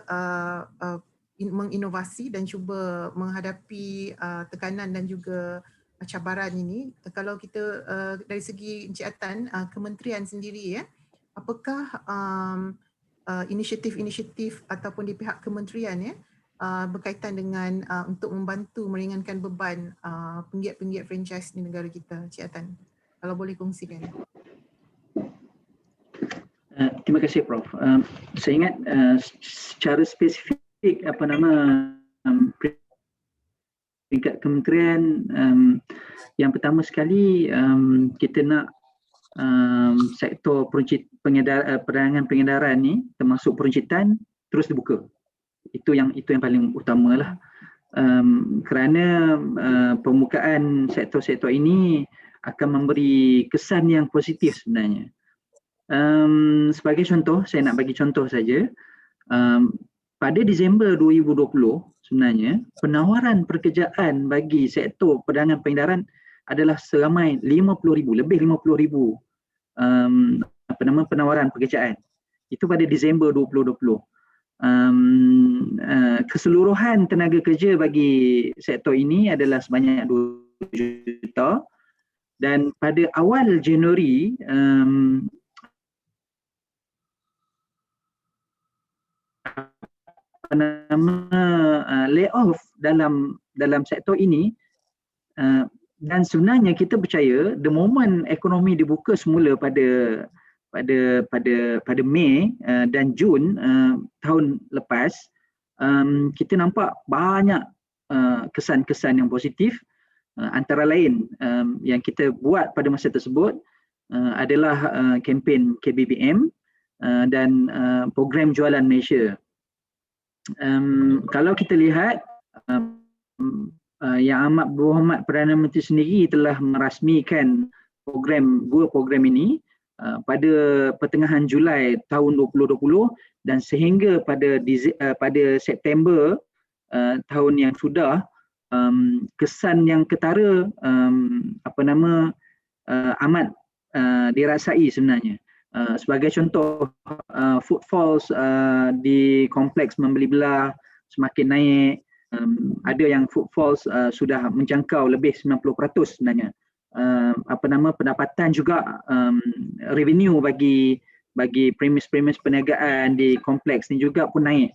menginovasi dan cuba menghadapi tekanan dan juga cabaran ini. Kalau kita dari segi Encik Atan, kementerian sendiri ya, apakah inisiatif-inisiatif ataupun di pihak kementerian ya berkaitan dengan untuk membantu meringankan beban penggiat-penggiat franchise di negara kita, Cik Atan, kalau boleh kongsikan. Terima kasih Prof. Saya ingat secara spesifik peringkat kementerian, yang pertama sekali kita nak sektor perdagangan pengedaran ni, termasuk peruncitan, terus dibuka. Itu yang paling utamalah. Kerana pembukaan sektor-sektor ini akan memberi kesan yang positif sebenarnya. Sebagai contoh, saya nak bagi contoh saja. Pada Disember 2020 sebenarnya, penawaran pekerjaan bagi sektor perdagangan pengedaran adalah seramai 50,000, lebih 50,000 penawaran pekerjaan. Itu pada Disember 2020. Keseluruhan tenaga kerja bagi sektor ini adalah sebanyak 2 juta, dan pada awal Januari layoff dalam sektor ini, dan sebenarnya kita percaya the moment ekonomi dibuka semula pada Mei dan Jun tahun lepas, kita nampak banyak kesan-kesan yang positif. Antara lain yang kita buat pada masa tersebut adalah kempen KBBM dan program Jualan Malaysia. Kalau kita lihat, Yang Amat Berhormat Perdana Menteri sendiri telah merasmikan dua program ini pada pertengahan Julai tahun 2020 dan sehingga pada September tahun yang sudah, kesan yang ketara amat dirasai sebenarnya. Sebagai contoh, footfalls di kompleks membeli belah semakin naik. Ada yang footfalls sudah menjangkau lebih 90% sebenarnya. Pendapatan juga, revenue bagi premis-premis perniagaan di kompleks ni juga pun naik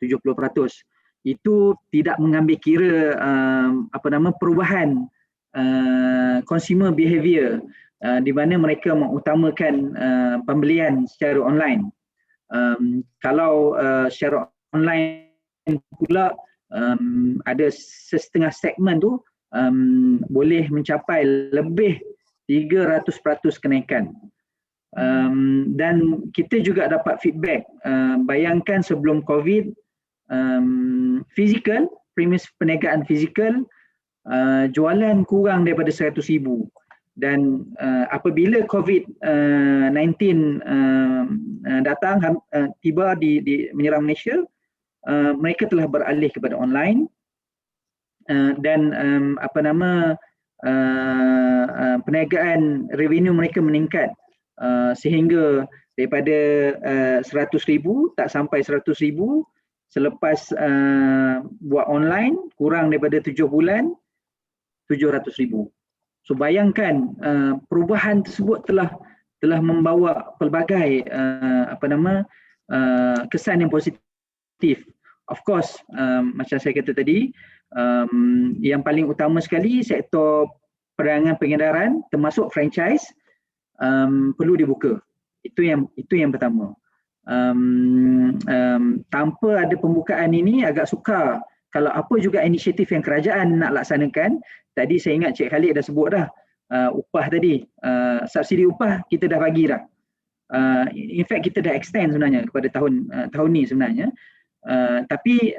70%. Itu tidak mengambil kira perubahan consumer behavior di mana mereka mengutamakan pembelian secara online. Kalau secara online pula ada setengah segmen tu boleh mencapai lebih 300% kenaikan. Dan kita juga dapat feedback, bayangkan sebelum COVID, fizikal, premis perniagaan fizikal jualan kurang daripada 100,000 dan apabila COVID-19 datang, tiba di menyerang Malaysia, mereka telah beralih kepada online dan perniagaan revenue mereka meningkat sehingga daripada 100,000 tak sampai 100,000 selepas buat online kurang daripada 7 bulan 700,000. So bayangkan perubahan tersebut telah membawa pelbagai kesan yang positif. Of course, macam saya kata tadi, yang paling utama sekali sektor perdagangan pengedaran termasuk franchise perlu dibuka. Itu yang pertama. Tanpa ada pembukaan ini agak sukar kalau apa juga inisiatif yang kerajaan nak laksanakan. Tadi saya ingat Cik Khalid dah sebut dah upah tadi, subsidi upah kita dah bagi dah. In fact kita dah extend sebenarnya kepada tahun ni sebenarnya. Tapi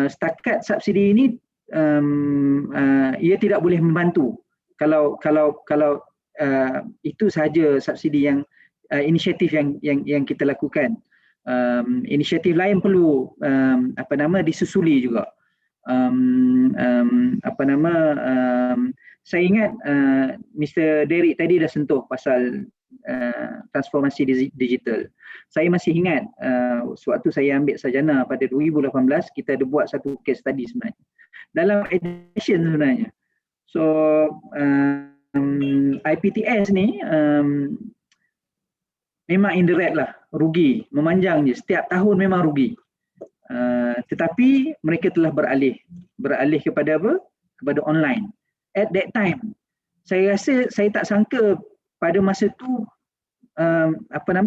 setakat subsidi ini ia tidak boleh membantu kalau itu sahaja subsidi yang inisiatif yang kita lakukan. Inisiatif lain perlu disusuli juga. Saya ingat Mr. Derek tadi dah sentuh pasal transformasi digital. Saya masih ingat sewaktu saya ambil sarjana pada 2018, kita ada buat satu case study sebenarnya dalam education sebenarnya. So IPTS ni memang indirect lah, rugi, memanjang je, setiap tahun memang rugi. Tetapi mereka telah beralih kepada apa? Kepada online. At that time, saya rasa saya tak sangka pada masa tu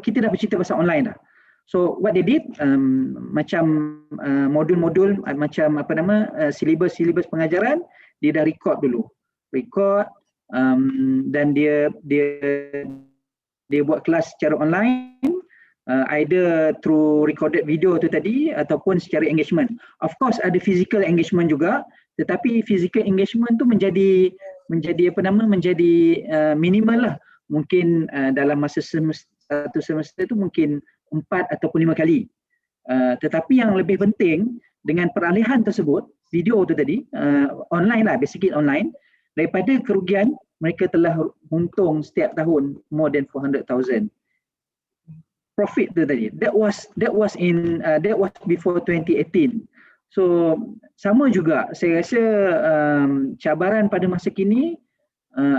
kita dah bercerita pasal online dah. So what they did, macam modul-modul, macam silibus pengajaran, dia dah record dulu. Dan dia buat kelas secara online, either through recorded video tu tadi ataupun secara engagement. Of course ada physical engagement juga, tetapi physical engagement tu menjadi minimal lah. Mungkin dalam masa satu semester tu mungkin 4 ataupun 5 kali. Tetapi yang lebih penting dengan peralihan tersebut, video tu tadi, online lah, basically online, daripada kerugian mereka telah untung setiap tahun more than 400,000. Profit tu tadi. That was before 2018. So sama juga saya rasa cabaran pada masa kini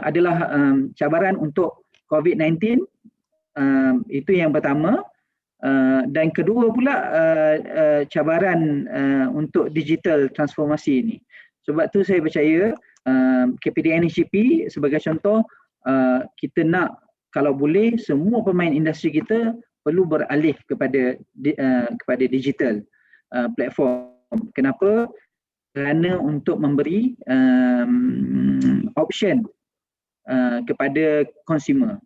adalah cabaran untuk COVID-19, itu yang pertama. Dan kedua pula cabaran untuk digital transformasi ini. Sebab tu saya percaya KPDN HCP sebagai contoh, kita nak kalau boleh semua pemain industri kita perlu beralih kepada digital platform. Kenapa? Kerana untuk memberi option kepada consumer.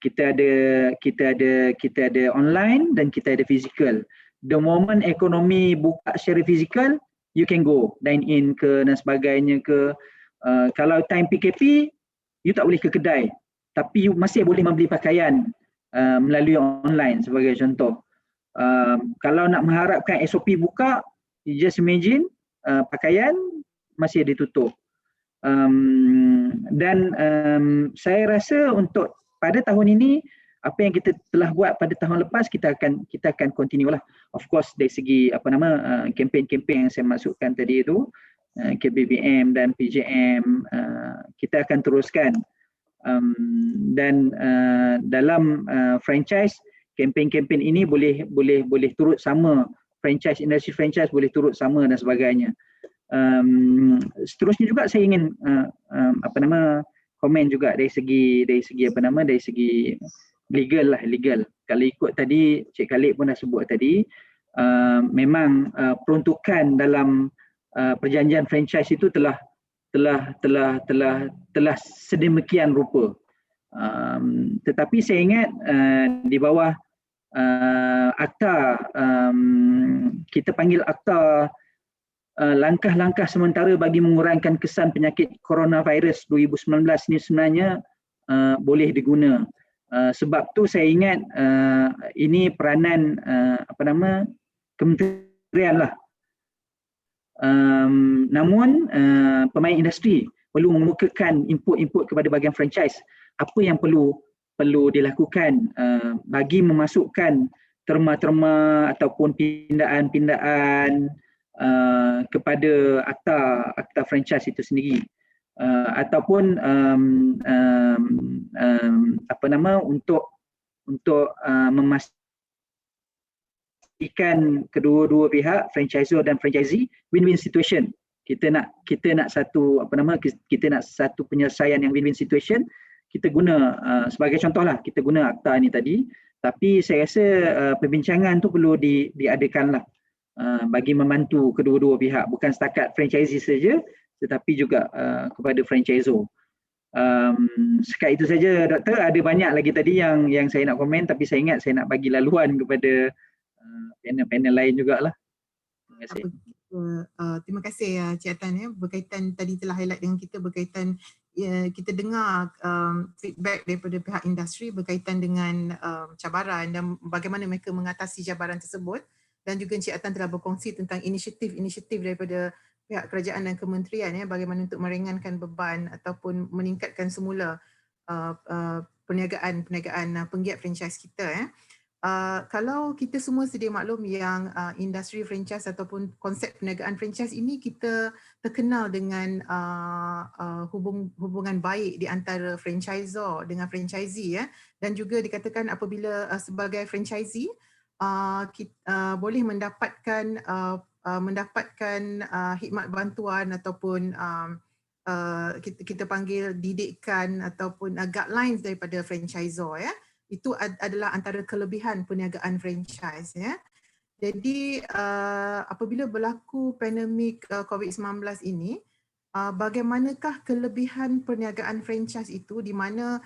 Kita ada online dan kita ada physical. The moment ekonomi buka secara physical, you can go dine in ke dan sebagainya ke. Kalau time PKP, you tak boleh ke kedai, tapi you masih boleh membeli pakaian melalui online sebagai contoh. Kalau nak mengharapkan SOP buka, you just imagine pakaian masih ditutup. Dan saya rasa untuk pada tahun ini, apa yang kita telah buat pada tahun lepas, kita akan continue lah. Of course dari segi kempen-kempen yang saya masukkan tadi itu, KBBM dan PJM, kita akan teruskan. Dan dalam franchise, kempen-kempen ini boleh turut sama, industri franchise boleh turut sama dan sebagainya. Seterusnya juga saya ingin komen juga dari segi legal. Kalau ikut tadi Cik Khalid pun dah sebut tadi, memang peruntukan dalam perjanjian franchise itu telah sedemikian rupa. Tetapi saya ingat di bawah akta, kita panggil akta langkah-langkah sementara bagi mengurangkan kesan penyakit coronavirus 2019 ni sebenarnya boleh diguna. Sebab tu saya ingat ini peranan kementerian lah. Namun pemain industri perlu mengemukakan input kepada bahagian franchise apa yang perlu dilakukan bagi memasukkan terma-terma ataupun pindaan-pindaan kepada akta franchise itu sendiri, ataupun untuk memastikan kedua-dua pihak, franchisor dan franchisee, win-win situation. Kita nak satu penyelesaian yang win-win situation. Kita guna sebagai contoh lah, kita guna akta ni tadi. Tapi saya rasa perbincangan tu perlu diadakan lah bagi membantu kedua-dua pihak, bukan setakat franchisee saja, tetapi juga kepada franchisor. Sekat itu saja, Doktor. Ada banyak lagi tadi yang saya nak komen, tapi saya ingat saya nak bagi laluan kepada panel-panel lain jugalah. Terima kasih. Terima kasih Cik Atan, berkaitan tadi telah highlight dengan kita berkaitan kita dengar feedback daripada pihak industri berkaitan dengan cabaran dan bagaimana mereka mengatasi cabaran tersebut, dan juga Cik Atan telah berkongsi tentang inisiatif daripada pihak kerajaan dan kementerian bagaimana untuk meringankan beban ataupun meningkatkan semula perniagaan penggiat franchise kita. Kalau kita semua sedia maklum yang industri franchise ataupun konsep perniagaan franchise ini kita terkenal dengan hubungan baik di antara franchisor dengan franchisee dan juga dikatakan apabila sebagai franchisee kita boleh mendapatkan khidmat bantuan ataupun kita panggil didikan ataupun guidelines daripada franchisor Itu adalah antara kelebihan perniagaan franchise Jadi apabila berlaku pandemik COVID-19 ini, bagaimanakah kelebihan perniagaan franchise itu, di mana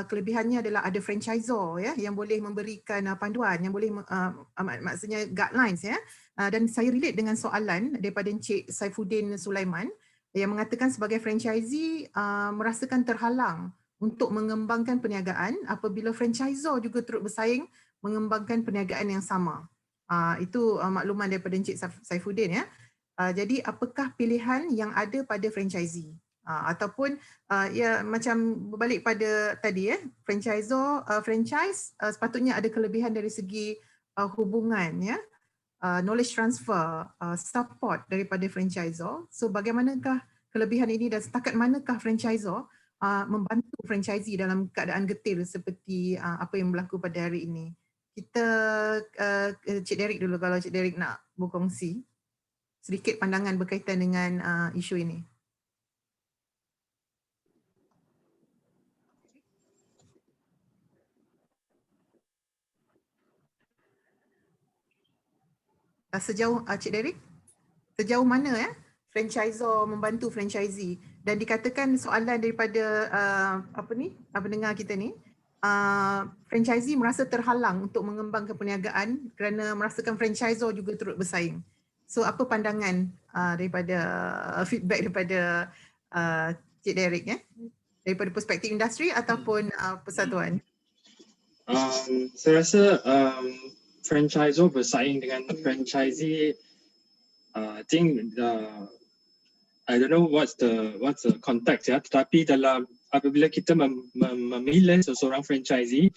kelebihannya adalah ada franchisor yang boleh memberikan panduan, yang boleh maksudnya guidelines dan saya relate dengan soalan daripada Encik Saifuddin Sulaiman yang mengatakan sebagai franchisee merasakan terhalang untuk mengembangkan perniagaan apabila franchisor juga turut bersaing mengembangkan perniagaan yang sama. Itu makluman daripada Encik Saifuddin Jadi apakah pilihan yang ada pada franchisee? Ataupun macam berbalik pada tadi franchisor franchise sepatutnya ada kelebihan dari segi hubungan knowledge transfer, support daripada franchisor. So bagaimanakah kelebihan ini dan setakat manakah franchisor membantu franchisee dalam keadaan getir seperti apa yang berlaku pada hari ini? Kita Cik Derek dulu, kalau Cik Derek nak berkongsi sedikit pandangan berkaitan dengan isu ini. Sejauh Cik Derek, sejauh mana franchisor membantu franchisee, dan dikatakan soalan daripada pendengar kita ni, franchisee merasa terhalang untuk mengembangkan perniagaan kerana merasakan franchisor juga turut bersaing. So apa pandangan daripada feedback daripada Cik Derek daripada perspektif industri ataupun persatuan? Saya rasa franchisor bersaing dengan franchisee. I think I don't know what's the context ya. Tetapi dalam apabila kita memilih seseorang franchisee,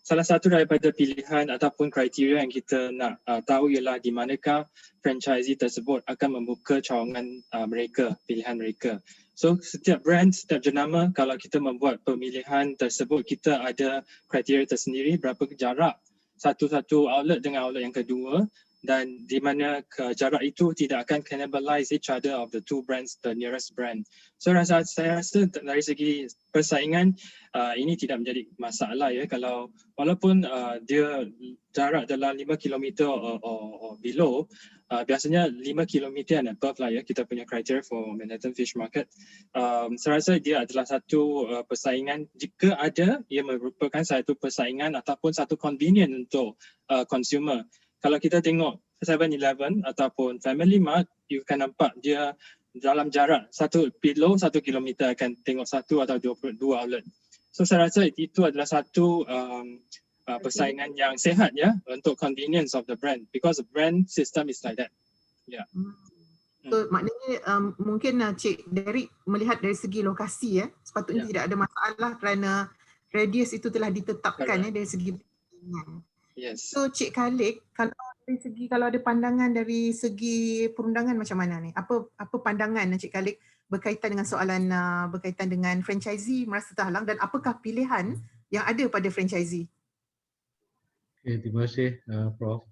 salah satu daripada pilihan ataupun kriteria yang kita nak tahu ialah di manakah franchisee tersebut akan membuka cawangan mereka, pilihan mereka. So setiap brand, setiap jenama, kalau kita membuat pemilihan tersebut, kita ada kriteria tersendiri berapa jarak satu outlet dengan outlet yang kedua, dan di mana jarak itu tidak akan cannibalize each other of the two brands, the nearest brand. So saya rasa dari segi persaingan ini tidak menjadi masalah ya, kalau walaupun dia jarak dalam 5 km or below, biasanya 5 km and above lah ya kita punya criteria for Manhattan Fish Market. Saya rasa dia adalah satu persaingan, jika ada, ia merupakan satu persaingan ataupun satu convenient untuk consumer. Kalau kita tengok 7-Eleven ataupun Family Mart, you akan nampak dia dalam jarak below 1 km akan tengok satu atau dua outlet. So saya rasa itu adalah satu persaingan yang sehat ya untuk convenience of the brand, because the brand system is like that. Yeah. So maknanya mungkin Cik Derek melihat dari segi lokasi ya, sepatutnya tidak ada masalah kerana radius itu telah ditetapkan ya dari segi persaingan. Yes. So Cik Khalid, kalau ada pandangan dari segi perundangan macam mana ni? Apa pandangan Cik Khalid berkaitan dengan soalan berkaitan dengan franchisee merasa terhalang, dan apakah pilihan yang ada pada franchisee? Okay, terima kasih Prof.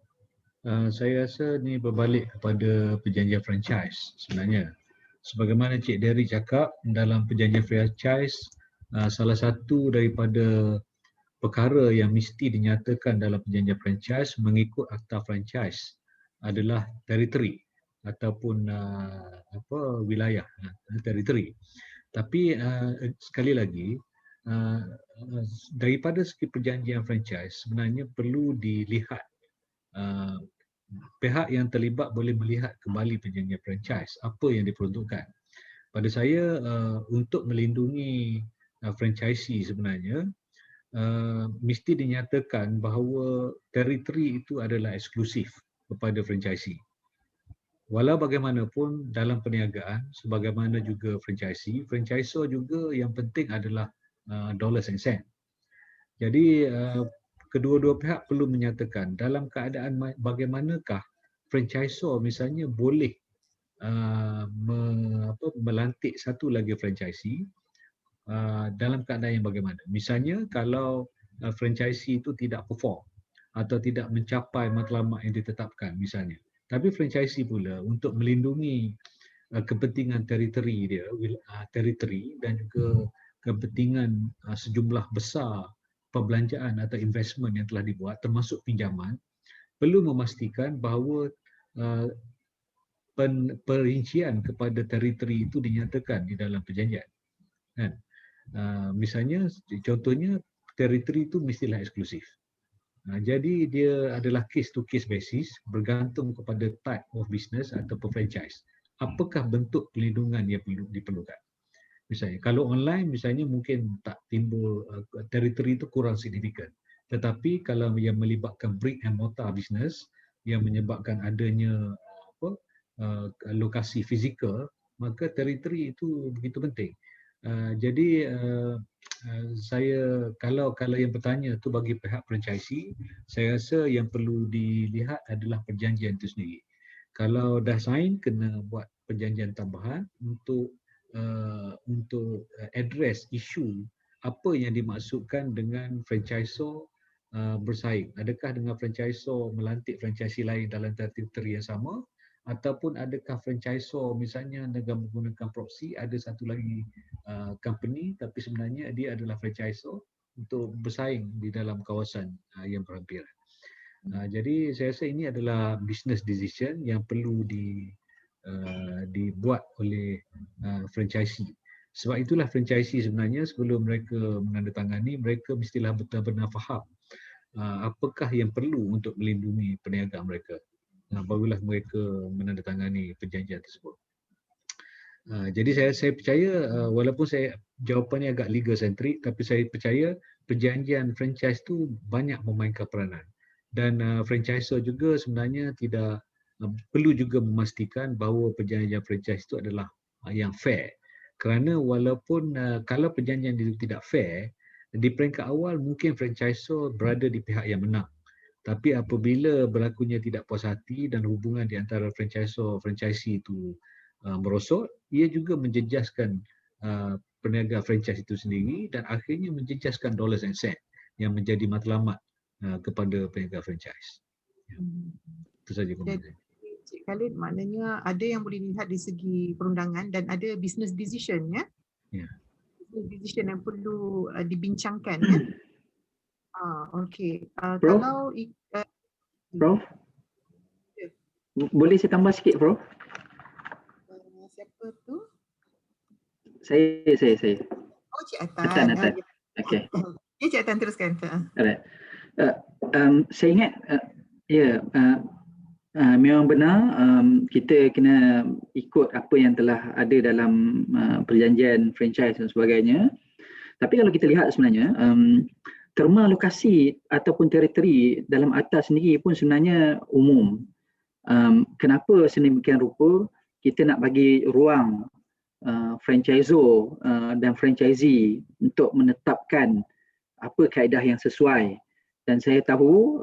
Saya rasa ni berbalik kepada perjanjian franchise sebenarnya. Sebagaimana Cik Derek cakap, dalam perjanjian franchise, salah satu daripada perkara yang mesti dinyatakan dalam perjanjian franchise mengikut akta franchise adalah territory ataupun wilayah, territory. Tapi sekali lagi, daripada segi perjanjian franchise sebenarnya perlu dilihat, pihak yang terlibat boleh melihat kembali perjanjian franchise, apa yang diperuntukkan. Pada saya, untuk melindungi franchisee sebenarnya, mesti dinyatakan bahawa teritori itu adalah eksklusif kepada franchisee. Walau bagaimanapun dalam perniagaan, sebagaimana juga franchisee, franchisor juga yang penting adalah dollars and cent. Jadi kedua-dua pihak perlu menyatakan dalam keadaan bagaimanakah franchisor misalnya boleh melantik satu lagi franchisee dalam keadaan yang bagaimana. Misalnya kalau franchisee itu tidak perform atau tidak mencapai matlamat yang ditetapkan misalnya. Tapi franchisee pula untuk melindungi kepentingan teritori dia, teritori dan juga kepentingan sejumlah besar perbelanjaan atau investment yang telah dibuat termasuk pinjaman, perlu memastikan bahawa perincian kepada teritori itu dinyatakan di dalam perjanjian. Kan? Misalnya, contohnya, teritori itu mestilah eksklusif. Jadi dia adalah case to case basis bergantung kepada type of business atau franchise. Apakah bentuk pelindungan yang diperlukan? Misalnya, kalau online misalnya mungkin tak timbul, teritori itu kurang signifikan. Tetapi kalau yang melibatkan brick and mortar business yang menyebabkan adanya lokasi fizikal, maka teritori itu begitu penting. Jadi saya kalau yang bertanya tu bagi pihak franchisee, saya rasa yang perlu dilihat adalah perjanjian itu sendiri. Kalau dah sign, kena buat perjanjian tambahan untuk address isu apa yang dimaksudkan dengan franchisor bersaing. Adakah dengan franchisor melantik franchisee lain dalam teritori yang sama, ataupun adakah franchisor misalnya dengan menggunakan proxy, ada satu lagi company tapi sebenarnya dia adalah franchisor untuk bersaing di dalam kawasan yang berhampiran. Jadi saya rasa ini adalah business decision yang perlu dibuat oleh franchisee. Sebab itulah franchisee sebenarnya sebelum mereka menandatangani, mereka mestilah betul-betul faham apakah yang perlu untuk melindungi perniagaan mereka. Barulah mereka menandatangani perjanjian tersebut. Jadi saya percaya walaupun jawapannya agak legal centric, tapi saya percaya perjanjian franchise tu banyak memainkan peranan. Dan franchisor juga sebenarnya tidak perlu juga memastikan bahawa perjanjian franchise itu adalah yang fair. Kerana walaupun kalau perjanjian itu tidak fair, di peringkat awal mungkin franchisor berada di pihak yang menang. Tapi apabila berlakunya tidak puas hati dan hubungan di antara franchisor franchisee itu merosot, ia juga menjejaskan peniaga franchise itu sendiri dan akhirnya menjejaskan dollars and cent yang menjadi matlamat kepada peniaga franchise. Itu saja komen saya. Cik Khalid, maknanya ada yang boleh lihat di segi perundangan dan ada business decision ya. Ya. Business decision yang perlu dibincangkan ya. Okey. Prof? Kalau Prof? Boleh saya tambah sikit, Prof? siapa tu? Saya. Oh, Cik Atan. Atan. Okey. Ya, Cik Atan teruskan. Alright. Saya ingat memang benar kita kena ikut apa yang telah ada dalam perjanjian franchise dan sebagainya. Tapi kalau kita lihat sebenarnya terma lokasi ataupun teritori dalam atas sendiri pun sebenarnya umum. Kenapa sedemikian rupa kita nak bagi ruang franchisor dan franchisee untuk menetapkan apa kaedah yang sesuai. Dan saya tahu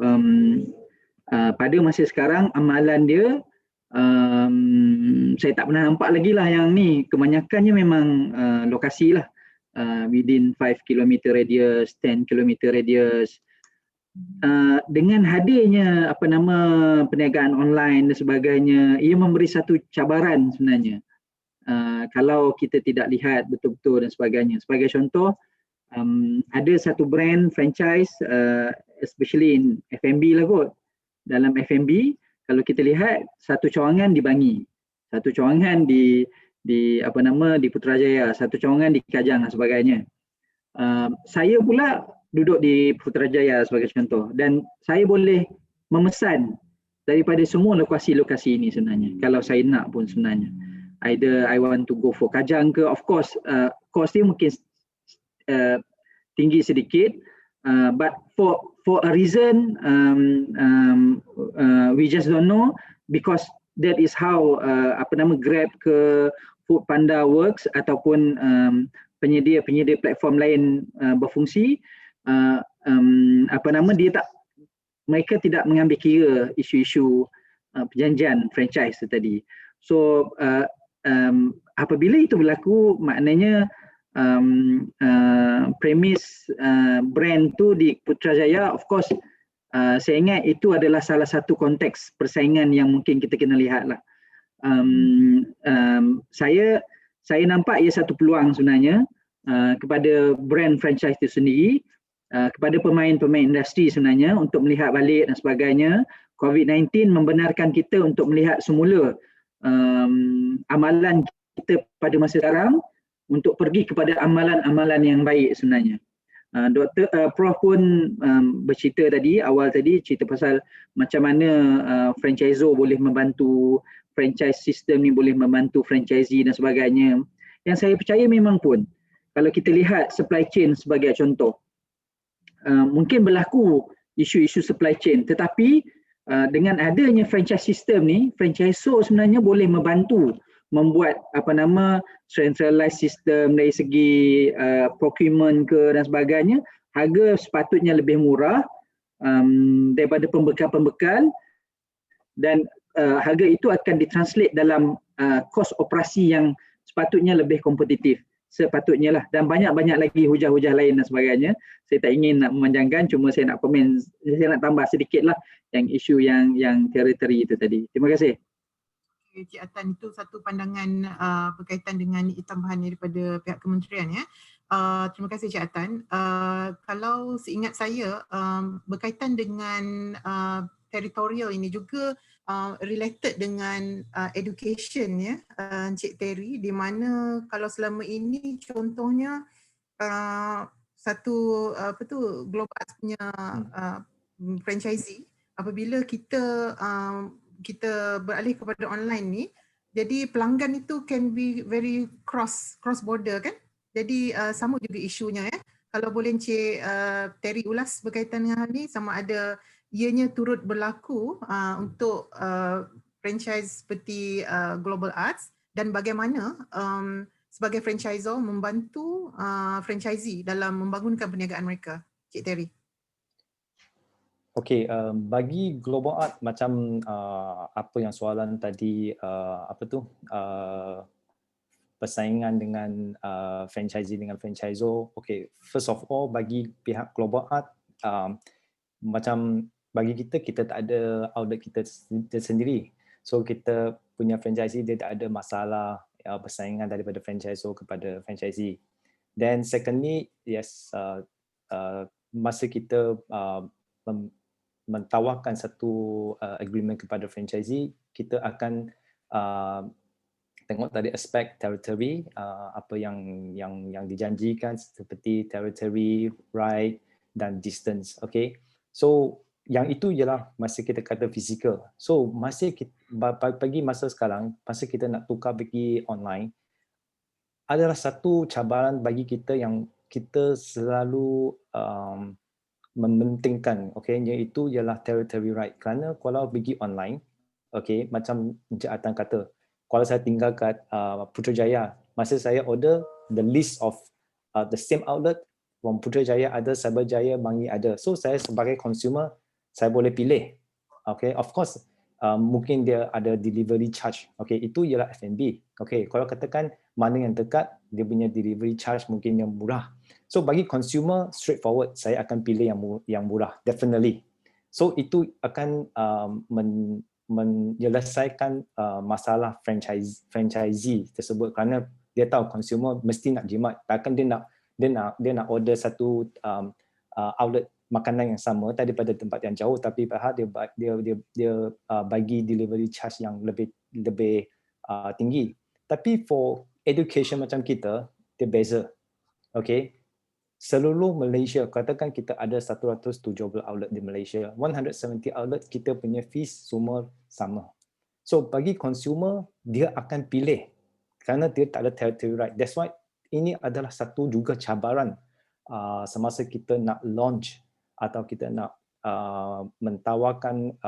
pada masa sekarang amalan dia saya tak pernah nampak lagi lah yang ni. Kebanyakannya memang lokasi lah, within 5 km radius, 10 km radius. Dengan hadirnya perniagaan online dan sebagainya, ia memberi satu cabaran sebenarnya. Kalau kita tidak lihat betul-betul dan sebagainya. Sebagai contoh, ada satu brand franchise, especially in F&B lah kot. Dalam F&B, kalau kita lihat satu cawangan di Bangi, satu cawangan di Putrajaya, satu cawangan di Kajang dan sebagainya. Saya pula duduk di Putrajaya sebagai contoh, dan saya boleh memesan daripada semua lokasi-lokasi ini sebenarnya, kalau saya nak pun sebenarnya. Either I want to go for Kajang ke, of course cost dia mungkin tinggi sedikit, but for a reason we just don't know, because that is how Grab ke Foodpanda works ataupun penyedia-penyedia platform lain berfungsi. Mereka tidak mengambil kira isu-isu perjanjian franchise tadi. So apabila itu berlaku, maknanya premis brand tu di Putrajaya, of course saya ingat itu adalah salah satu konteks persaingan yang mungkin kita kena lihat lah. Saya nampak ia satu peluang sebenarnya kepada brand franchise itu sendiri, kepada pemain-pemain industri sebenarnya untuk melihat balik dan sebagainya. COVID-19 membenarkan kita untuk melihat semula amalan kita pada masa sekarang untuk pergi kepada amalan-amalan yang baik sebenarnya. Prof pun bercerita tadi, awal tadi cerita pasal macam mana franchisor boleh membantu, franchise system ni boleh membantu franchisee dan sebagainya. Yang saya percaya memang pun, kalau kita lihat supply chain sebagai contoh, mungkin berlaku isu-isu supply chain, tetapi dengan adanya franchise system ni, franchisor sebenarnya boleh membantu membuat centralized system dari segi procurement ke dan sebagainya. Harga sepatutnya lebih murah daripada pembekal-pembekal, dan harga itu akan ditranslate dalam kos operasi yang sepatutnya lebih kompetitif, sepatutnya lah. Dan banyak-banyak lagi hujah-hujah lain dan sebagainya. Saya tak ingin nak memanjangkan, cuma saya nak komen, saya nak tambah sedikit lah yang isu yang teritori itu tadi. Terima kasih. Cik Atan, itu satu pandangan berkaitan dengan tambahan daripada pihak kementerian ya. Terima kasih Cik Atan. Kalau seingat saya berkaitan dengan territorial ini juga related dengan education ya, Cik Terry, di mana kalau selama ini contohnya satu global punya franchisee, apabila kita beralih kepada online ni, Jadi pelanggan itu can be very cross border kan. Jadi sama juga isunya ya. Kalau boleh Encik Terry ulas berkaitan dengan hal ni, sama ada ianya turut berlaku untuk franchise seperti Global Arts, dan bagaimana sebagai franchisor membantu franchisee dalam membangunkan perniagaan mereka. Cik Terry. Okay, bagi Global Art macam apa yang soalan tadi, persaingan dengan franchisee dengan franchisor. Okay, first of all bagi pihak Global Art, macam bagi kita tak ada outlet kita sendiri. So kita punya franchisee dia tak ada masalah persaingan daripada franchisor kepada franchisee. Then secondly, yes, masa kita mentawarkan satu agreement kepada franchisee, kita akan tengok dari aspek territory, apa yang dijanjikan seperti territory, right dan distance. Okay, so yang itu ialah masa kita kata fizikal. So masa kita, bagi masa sekarang, masa kita nak tukar pergi online, adalah satu cabaran bagi kita yang kita selalu mementingkan, okay, iaitu ialah territory right. Kerana kalau pergi online, okay, macam Encik Atan kata, kalau saya tinggal kat Putrajaya, masa saya order the list of the same outlet, from Putrajaya ada, Cyberjaya, Bangi ada. So saya sebagai consumer, saya boleh pilih. Okay, of course, mungkin dia ada delivery charge. Okay, itu ialah F&B. Okay, kalau katakan mana yang dekat, dia punya delivery charge mungkin yang murah. So bagi consumer, straightforward, saya akan pilih yang murah, definitely. So itu akan menyelesaikan masalah franchisee tersebut, kerana dia tahu consumer mesti nak jimat. Takkan dia nak order satu outlet makanan yang sama daripada tempat yang jauh, tapi padahal dia bagi delivery charge yang lebih tinggi. Tapi for education macam kita, dia beza. Okay, seluruh Malaysia, katakan kita ada 170 outlet di Malaysia, 170 outlet, kita punya fees semua sama. So bagi consumer, dia akan pilih kerana dia tak ada territory right. That's why ini adalah satu juga cabaran semasa kita nak launch atau kita nak mentawarkan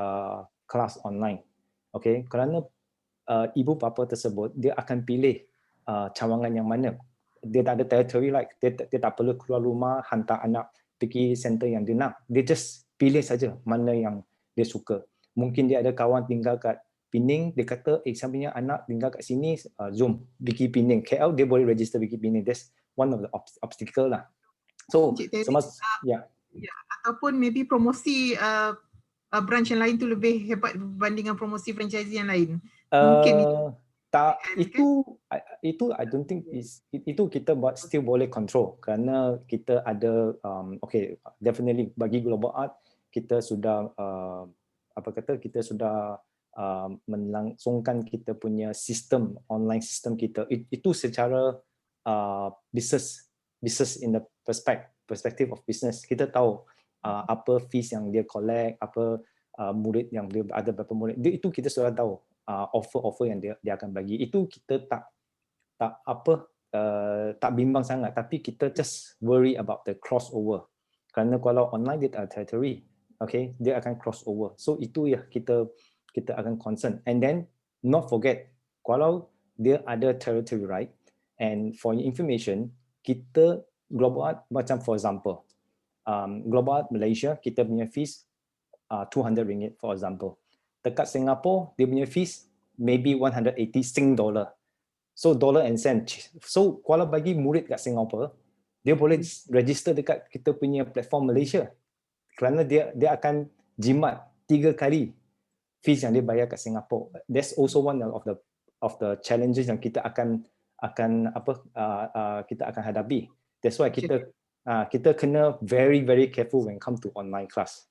kelas online. Okay, kerana ibu bapa tersebut, dia akan pilih cawangan yang mana. Dia tak ada territory right, dia tak perlu keluar rumah hantar anak pergi center yang dia nak. Dia just pilih saja mana yang dia suka. Mungkin dia ada kawan tinggal kat Pening, dia kata saya punya anak tinggal kat sini, Zoom pergi Pening. KL dia boleh register pergi Pening. That's one of the obstacle lah. So semasa ataupun maybe promosi branch yang lain tu lebih hebat berbanding dengan promosi franchise yang lain. Mungkin tak, itu I don't think itu kita still boleh control, kerana kita ada okay, definitely bagi Global Art kita sudah kita sudah melangsungkan kita punya sistem online sistem kita. Itu secara business in the perspective of business. Kita tahu apa fees yang dia collect, apa murid yang dia ada, berapa murid, itu kita sudah tahu. Offer yang dia akan bagi, itu kita tak bimbang sangat, tapi kita just worry about the crossover, kerana kalau online dia tak ada territory, okay, dia akan crossover. So itu ya kita akan concern. And then not forget, kalau dia ada territory right, and for your information, kita Global Art, macam for example Global Art Malaysia, kita punya fees RM200 for example. Dekat Singapore, dia punya fees maybe 180 Sing dollar. So dollar and cent. So kalau bagi murid kat Singapore, dia boleh register dekat kita punya platform Malaysia, kerana dia akan jimat 3 kali fees yang dia bayar kat Singapore. That's also one of the challenges yang kita akan hadapi. That's why kita kena very very careful when come to online class.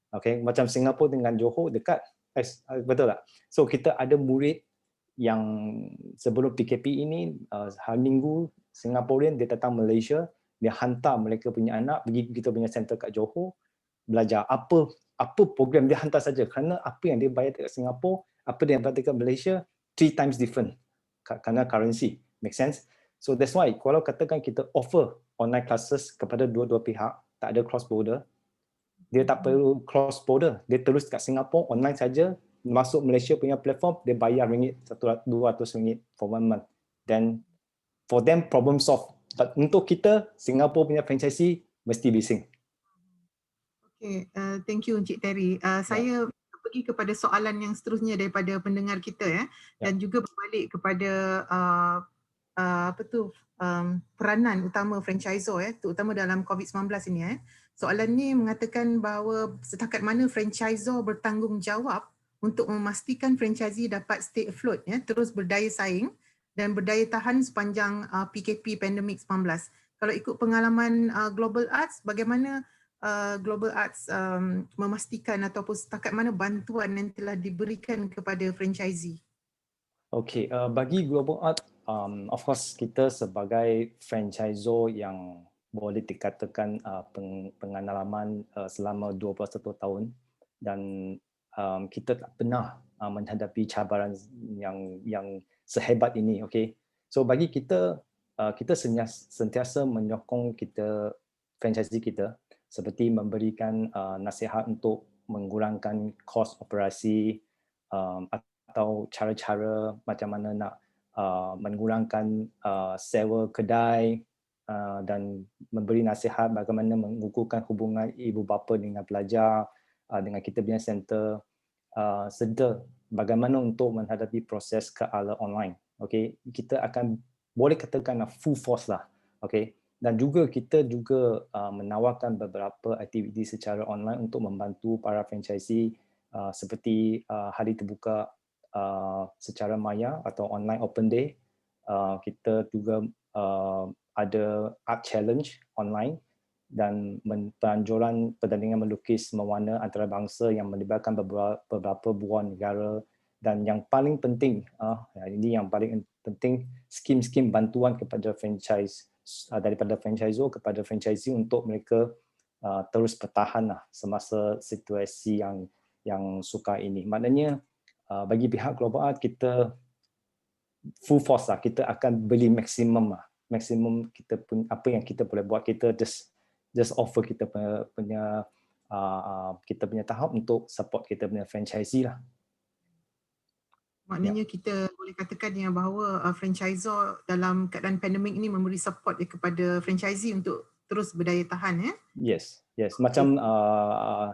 Okay, macam Singapore dengan Johor dekat, betul tak? So kita ada murid yang sebelum PKP ini, hari Minggu Singaporean dia datang Malaysia, dia hantar mereka punya anak pergi kita punya center kat Johor belajar apa program, dia hantar saja, kerana apa yang dia bayar dekat Singapore, apa dia bayar dekat Malaysia, 3 times different kerana currency. Make sense? So that's why kalau katakan kita offer online classes kepada dua-dua pihak, tak ada cross border, dia tak perlu cross border, dia terus kat Singapore online saja, masuk Malaysia punya platform, dia bayar RM200 for 1 month. Then for them problem solved. But untuk kita Singapore punya franchisee mesti bising. Okay, thank you Encik Terry. Saya pergi kepada soalan yang seterusnya daripada pendengar kita dan juga berbalik kepada peranan utama franchisor terutama dalam COVID-19 ini. Soalan ni mengatakan bahawa setakat mana franchisor bertanggungjawab untuk memastikan franchisee dapat stay afloat terus berdaya saing dan berdaya tahan sepanjang PKP pandemik 19. Kalau ikut pengalaman Global Arts, bagaimana Global Arts memastikan ataupun setakat mana bantuan yang telah diberikan kepada franchisee? Okay, bagi Global Art, of course kita sebagai franchisor yang boleh dikatakan pengalaman selama 21 tahun dan kita tak pernah menghadapi cabaran yang sehebat ini. Okay, so bagi kita, kita sentiasa menyokong kita franchisee kita seperti memberikan nasihat untuk mengurangkan kos operasi atau cara-cara macam mana nak mengurangkan sewa kedai dan memberi nasihat bagaimana mengukuhkan hubungan ibu bapa dengan pelajar, dengan kita punya center, serta bagaimana untuk menghadapi proses ke arah online. Okay, kita akan boleh katakan full force lah. Okay, dan juga kita juga menawarkan beberapa aktiviti secara online untuk membantu para franchisee seperti hari terbuka secara maya atau online open day. Kita juga ada art challenge online dan penanjuran pertandingan melukis mewarna antarabangsa yang melibatkan beberapa buah negara, dan yang paling penting, ini yang paling penting, skim-skim bantuan kepada franchise daripada franchisor kepada franchisee untuk mereka terus bertahan semasa situasi yang sukar ini. Maknanya bagi pihak Global Art, kita full force kita akan beli maksimum kita pun apa yang kita boleh buat. Kita just offer kita punya tahap untuk support kita punya franchisee lah. Maknanya kita boleh katakan yang bahawa franchisor dalam keadaan pandemik ini memberi support kepada franchisee untuk terus berdaya tahan. Yes. Macam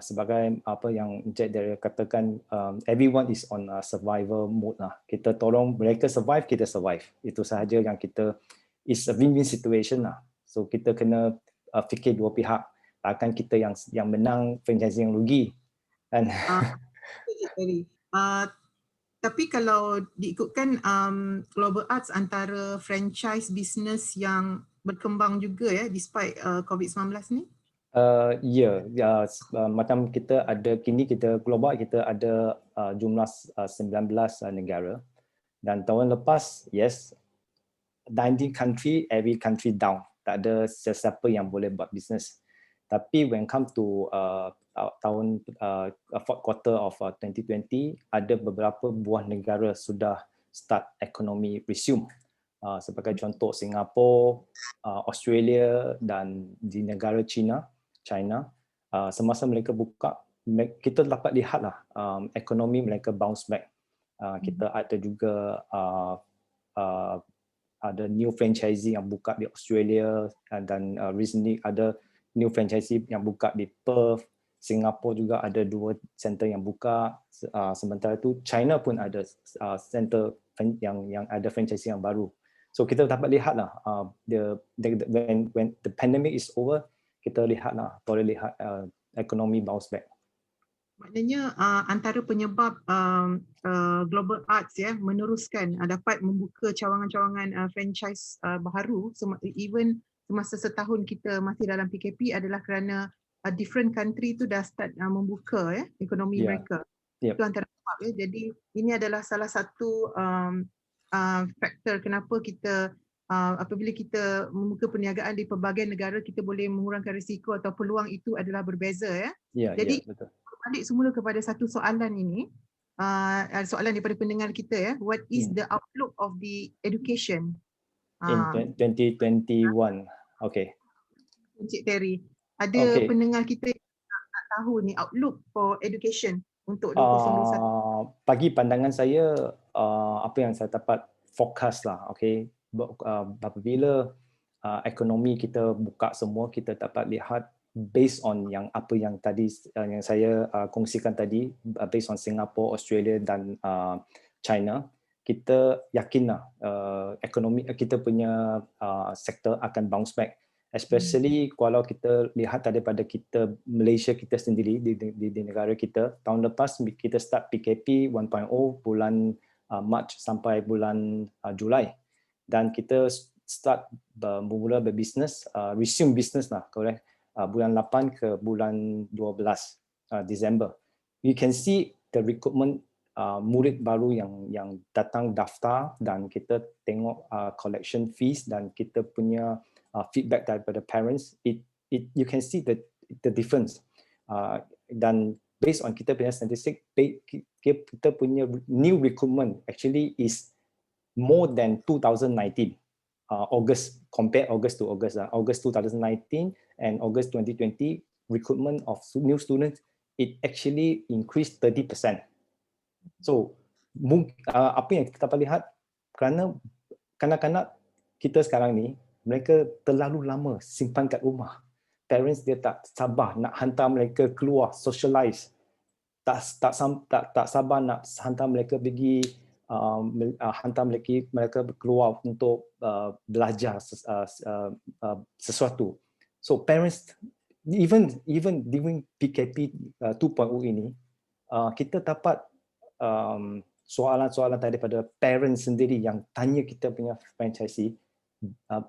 sebagai apa yang Encik Daryl katakan, everyone is on survival mode lah. Kita tolong mereka survive, kita survive. Itu sahaja yang kita, is a win-win situation lah. So kita kena fikir dua pihak. Takkan kita yang menang, franchisee yang rugi. Kan? Tapi kalau diikutkan Global Arts antara franchise business yang berkembang juga despite COVID-19 ni? Macam kita ada kini kita global, kita ada jumlah 19 negara, dan tahun lepas 19 country, every country down, tak ada sesiapa yang boleh buat bisnes. Tapi when come to tahun fourth quarter of 2020, ada beberapa buah negara sudah start economy resume. Sebagai contoh Singapura, Australia dan di negara China, semasa mereka buka, kita dapat lihatlah ekonomi mereka bounce back. Kita ada juga ada new franchisee yang buka di Australia, dan recently ada new franchisee yang buka di Perth. Singapura juga ada 2 center yang buka. Sementara itu China pun ada center yang ada franchisee yang baru. So kita dapat lihatlah when the pandemic is over, kita lihatlah, boleh lihat ekonomi bounce back. Maknanya antara penyebab Global Arts meneruskan dapat membuka cawangan-cawangan franchise baru even semasa setahun kita masih dalam PKP adalah kerana different country tu dah start membuka ekonomi mereka. Itu antara sebab Jadi ini adalah salah satu faktor kenapa kita apabila kita membuka perniagaan di pelbagai negara, kita boleh mengurangkan risiko atau peluang itu adalah berbeza. Jadi betul. balik semula kepada satu soalan ini, soalan daripada pendengar kita ya. What is the outlook of the education? In 2021. Okay. Encik Terry, ada Okay. pendengar kita yang nak tahu ni outlook for education untuk 2021. Bagi pandangan saya, apa yang saya dapat forecast lah, okay. Apabila ekonomi kita buka semua, kita dapat lihat based on yang apa yang tadi yang saya kongsikan tadi, based on Singapore, Australia dan China, kita yakinlah ekonomi kita punya sektor akan bounce back. Especially kalau kita lihat daripada kita Malaysia kita sendiri di negara kita, tahun lepas kita start PKP 1.0 bulan Mac sampai bulan Julai, dan kita start bermula berbisnes, resume business lah, correct, bulan 8 ke bulan 12 Disember. You can see the recruitment murid baru yang datang daftar, dan kita tengok collection fees dan kita punya feedback daripada parents, you can see the difference. Dan based on kita punya statistik, kita punya new recruitment actually is more than 2019 August, compare August to August, August 2019 and August 2020, recruitment of new students, it actually increased 30%. So apa yang kita dapat lihat, kerana kanak-kanak kita sekarang ni, mereka terlalu lama simpan kat rumah. Parents dia tak sabar nak hantar mereka keluar, socialize. Tak sabar nak hantar mereka pergi, hantar mereka keluar untuk belajar sesuatu. So parents, even during PKP 2.0 ini, kita dapat soalan-soalan daripada parents sendiri yang tanya kita punya franchisee,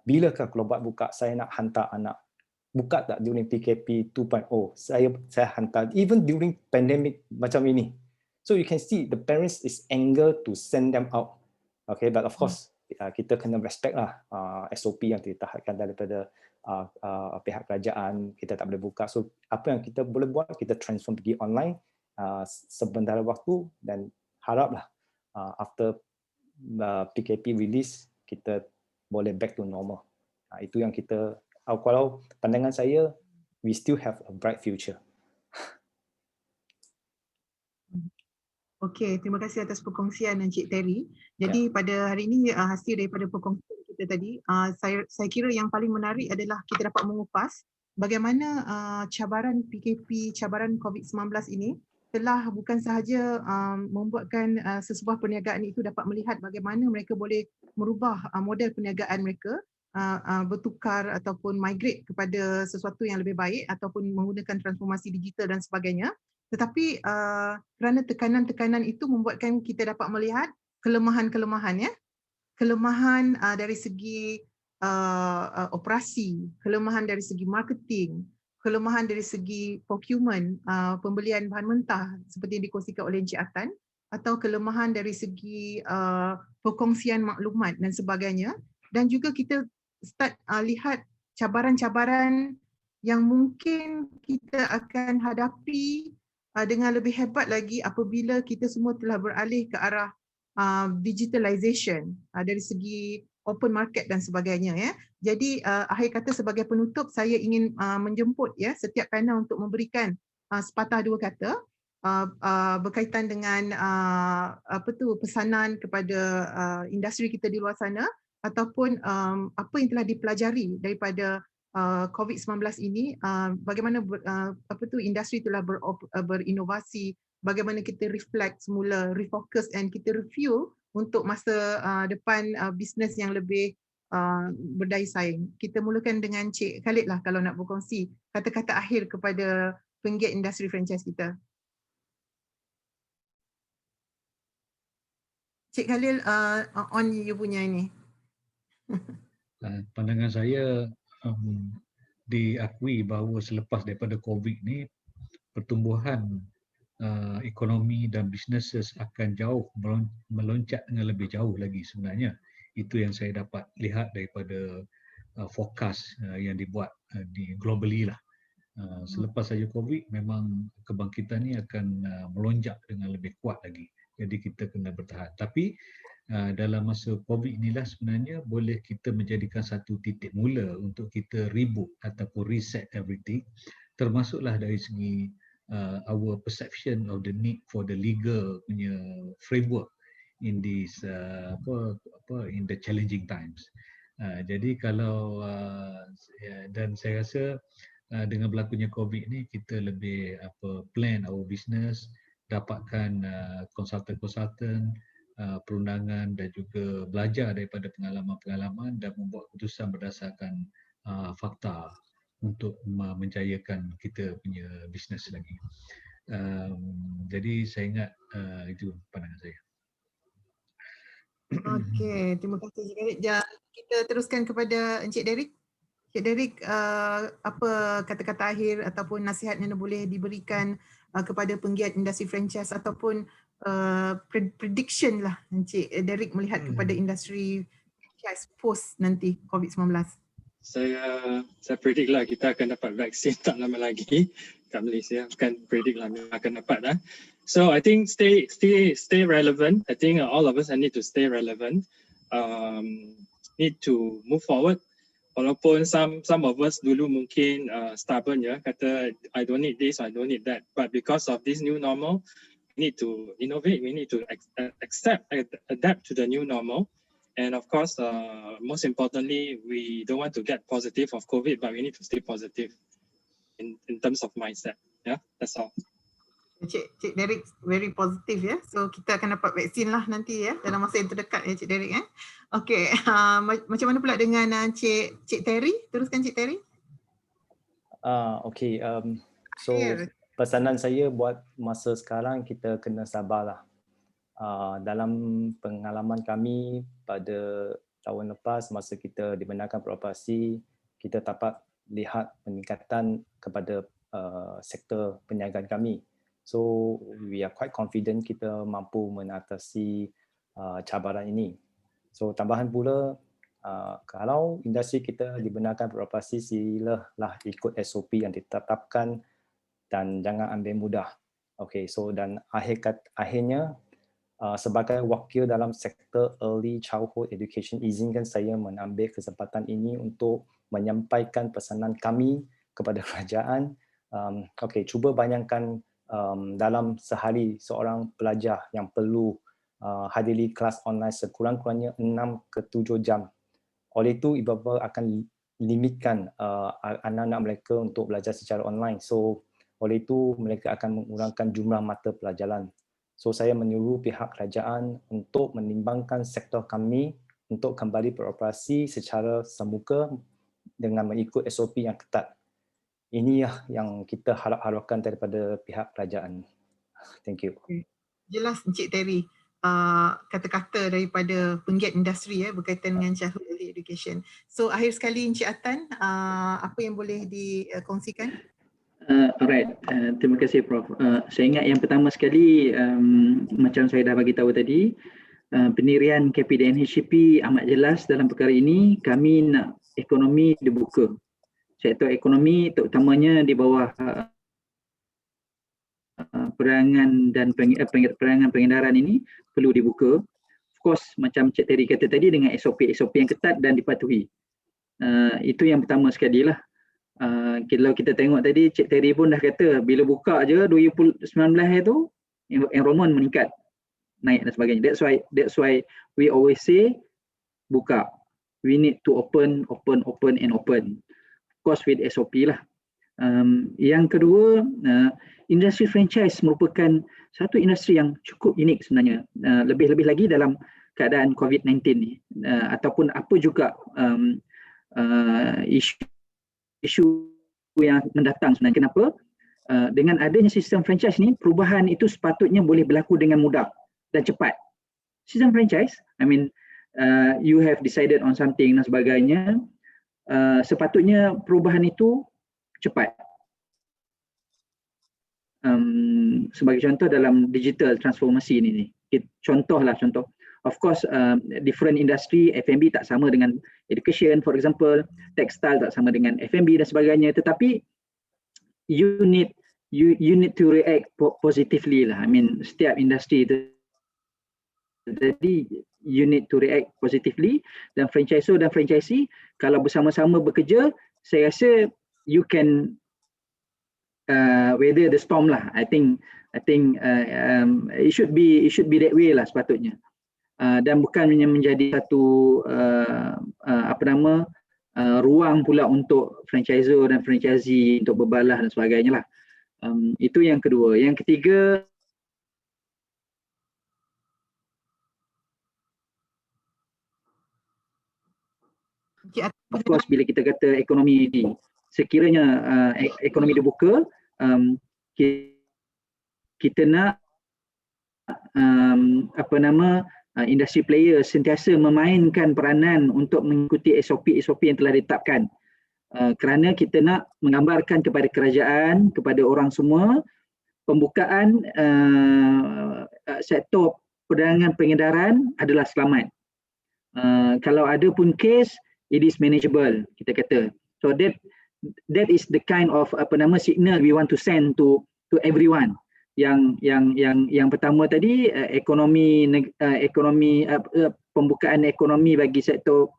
bilakah kalau buka saya nak hantar anak, buka tak during PKP 2.0? Saya hantar even during pandemic macam ini. So you can see the parents is eager to send them out. Okay, but of course kita kena respect lah SOP yang ditahatkan daripada pihak kerajaan. Kita tak boleh buka. So apa yang kita boleh buat, kita transform pergi online sebentar waktu, dan haraplah after PKP release kita boleh back to normal. Itu yang kita, kalau pandangan saya, we still have a bright future. Okey, terima kasih atas perkongsian Encik Terry. Jadi pada hari ini hasil daripada perkongsian kita tadi, saya kira yang paling menarik adalah kita dapat mengupas bagaimana cabaran PKP, cabaran COVID-19 ini telah bukan sahaja membuatkan sesebuah perniagaan itu dapat melihat bagaimana mereka boleh merubah model perniagaan mereka, bertukar ataupun migrate kepada sesuatu yang lebih baik ataupun menggunakan transformasi digital dan sebagainya. Tetapi kerana tekanan-tekanan itu membuatkan kita dapat melihat kelemahan-kelemahan, ya, kelemahan dari segi operasi, kelemahan dari segi marketing, kelemahan dari segi procurement, pembelian bahan mentah seperti yang dikongsikan oleh Encik Atan, atau kelemahan dari segi perkongsian maklumat dan sebagainya. Dan juga kita start lihat cabaran-cabaran yang mungkin kita akan hadapi dengan lebih hebat lagi apabila kita semua telah beralih ke arah digitalization dari segi open market dan sebagainya, ya. Jadi akhir kata sebagai penutup, saya ingin menjemput, ya, setiap panel untuk memberikan sepatah dua kata berkaitan dengan pesanan kepada industri kita di luar sana, ataupun apa yang telah dipelajari daripada COVID-19 ini, bagaimana industri telah berinovasi, bagaimana kita reflect semula, refocus, and kita review untuk masa depan bisnes yang lebih berdaya saing. Kita mulakan dengan Cik Khalid lah kalau nak berkongsi kata-kata akhir kepada penggiat industri franchise kita. Cik Khalil, on you punya ini. Pandangan saya, diakui bahawa selepas daripada COVID ni, pertumbuhan ekonomi dan businesses akan jauh meloncat dengan lebih jauh lagi sebenarnya. Itu yang saya dapat lihat daripada forecast yang dibuat di globally lah. Selepas saja COVID, memang kebangkitan ni akan melonjak dengan lebih kuat lagi. Jadi kita kena bertahan. Tapi dalam masa COVID inilah sebenarnya boleh kita menjadikan satu titik mula untuk kita reboot ataupun reset everything, termasuklah dari segi our perception of the need for the legal punya framework in this in the challenging times. Jadi kalau dan saya rasa dengan berlakunya COVID ni kita lebih plan our business, dapatkan konsultan-konsultan, perundangan dan juga belajar daripada pengalaman-pengalaman dan membuat keputusan berdasarkan fakta untuk menjayakan kita punya bisnes lagi. Jadi saya ingat itu pandangan saya. Okey, terima kasih Encik Derek. Kita teruskan kepada Encik Derek. Encik Derek, apa kata-kata akhir ataupun nasihat yang boleh diberikan kepada penggiat industri franchise ataupun prediction lah Encik Derek melihat kepada industri franchise post nanti COVID-19? Saya predict lah kita akan dapat vaksin tak lama lagi kat Malaysia. Bukan predict lah, memang akan dapat lah. So I think stay relevant. I think all of us need to stay relevant. Need to move forward. Walaupun some of us dulu mungkin stubborn ya, kata I don't need this, I don't need that. But because of this new normal, we need to innovate. We need to adapt to the new normal. And of course, most importantly, we don't want to get positive of COVID, but we need to stay positive in terms of mindset. Yeah, that's all. Cik Derek very positive ya. So kita akan dapat vaksin lah nanti ya dalam masa yang terdekat ya Cik Derek ya. Okey, macam mana pula dengan Cik Terry? Teruskan Cik Terry. Okey, so pesanan saya buat masa sekarang kita kena sabarlah. Dalam pengalaman kami pada tahun lepas masa kita dibenarkan beroperasi, kita dapat lihat peningkatan kepada sektor perniagaan kami. So we are quite confident kita mampu mengatasi cabaran ini. So tambahan pula, kalau industri kita dibenarkan beroperasi, silalah ikut SOP yang ditetapkan dan jangan ambil mudah. Okay, so dan akhirnya sebagai wakil dalam sektor early childhood education, izinkan saya mengambil kesempatan ini untuk menyampaikan pesanan kami kepada kerajaan. Okay, cuba bayangkan dalam sehari seorang pelajar yang perlu hadiri kelas online sekurang-kurangnya 6 ke 7 jam. Oleh itu, ibu bapa akan limitkan anak-anak mereka untuk belajar secara online. So, oleh itu mereka akan mengurangkan jumlah mata pelajaran. So, saya menyuruh pihak kerajaan untuk menimbangkan sektor kami untuk kembali beroperasi secara semuka dengan mengikut SOP yang ketat. Ini yang kita harapkan daripada pihak kerajaan. Thank you. Jelas Encik Terry, kata-kata daripada penggiat industri berkaitan dengan childhood early education. So akhir sekali Encik Atan, apa yang boleh dikongsikan? Alright, terima kasih Prof. Saya ingat yang pertama sekali, macam saya dah bagi tahu tadi, pendirian KPDN HCP amat jelas dalam perkara ini. Kami nak ekonomi dibuka. Sektor ekonomi terutamanya di bawah perangan dan perangan pengedaran ini perlu dibuka. Of course, macam Cik Terry kata tadi, dengan SOP yang ketat dan dipatuhi. Itu yang pertama sekali lah. Kalau kita tengok tadi, Cik Terry pun dah kata bila buka je 2019 itu enrollment meningkat, naik dan sebagainya. That's why we always say buka. We need to open. Of course with SOP lah. Yang kedua, industri franchise merupakan satu industri yang cukup unik sebenarnya. Lebih-lebih lagi dalam keadaan COVID-19 ni, ataupun apa juga isu yang mendatang sebenarnya. Kenapa? Dengan adanya sistem franchise ni, perubahan itu sepatutnya boleh berlaku dengan mudah dan cepat. Sistem franchise, you have decided on something dan sebagainya, sepatutnya perubahan itu cepat. Sebagai contoh dalam digital transformasi ini, contoh. Of course, different industry, F&B tak sama dengan education, for example, textile tak sama dengan F&B dan sebagainya. Tetapi you need to react positively lah. Setiap industri itu Jadi you need to react positively, dan franchisor dan franchisee kalau bersama-sama bekerja, saya rasa you can weather the storm lah. I think it should be that way lah sepatutnya. Dan bukan menjadi satu ruang pula untuk franchisor dan franchisee untuk berbalah dan sebagainya lah. Itu yang kedua. Yang ketiga, of course bila kita kata ekonomi ni, sekiranya ekonomi dibuka, kita nak industri player sentiasa memainkan peranan untuk mengikuti SOP yang telah ditetapkan. Kerana kita nak menggambarkan kepada kerajaan, kepada orang semua, pembukaan sektor perdagangan pengedaran adalah selamat. Kalau ada pun kes, it is manageable, kita kata. So that is the kind of signal we want to send to everyone. Yang pertama tadi, pembukaan ekonomi bagi sektor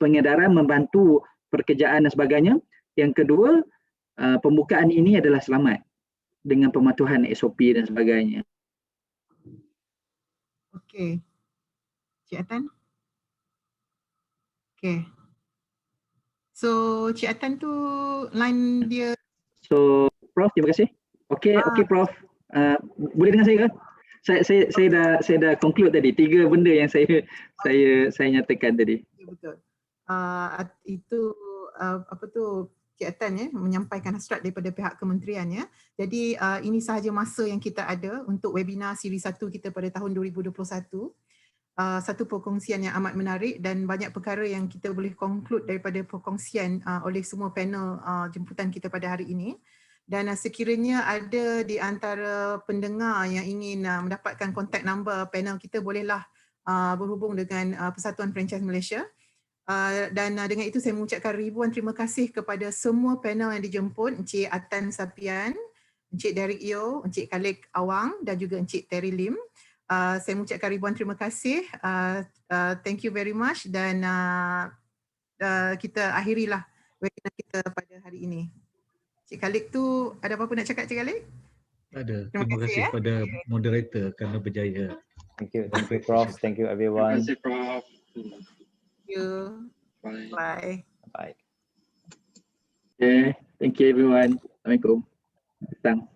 pengedaran membantu pekerjaan dan sebagainya. Yang kedua, pembukaan ini adalah selamat dengan pematuhan SOP dan sebagainya. Okey. Cik Atan? Okey. So Cik Atan tu line dia. So Prof, terima kasih. Okey, Prof. Boleh dengar saya ke? Saya dah conclude tadi 3 benda yang saya nyatakan tadi. Betul. Itu Cik Atan menyampaikan hasrat daripada pihak kementerian ya. Jadi ini sahaja masa yang kita ada untuk webinar siri 1 kita pada tahun 2021. Satu perkongsian yang amat menarik dan banyak perkara yang kita boleh conclude daripada perkongsian oleh semua panel jemputan kita pada hari ini. Dan sekiranya ada di antara pendengar yang ingin mendapatkan kontak number panel kita, bolehlah berhubung dengan Persatuan Franchise Malaysia. Dan dengan itu saya mengucapkan ribuan terima kasih kepada semua panel yang dijemput, Encik Atan Sapian, Encik Derek Yeo, Encik Khalid Awang dan juga Encik Terry Lim. Saya mengucapkan ribuan terima kasih. Thank you very much dan kita akhirilah webinar kita pada hari ini. Cik Khalid tu ada apa-apa nak cakap Cik Khalid? Ada. Terima kasih kepada moderator kerana berjaya. Thank you Prof. Thank you everyone. Terima kasih Prof. Thank you. Bye. Bye. Bye. Okay, thank you everyone. Assalamualaikum. Selamat datang.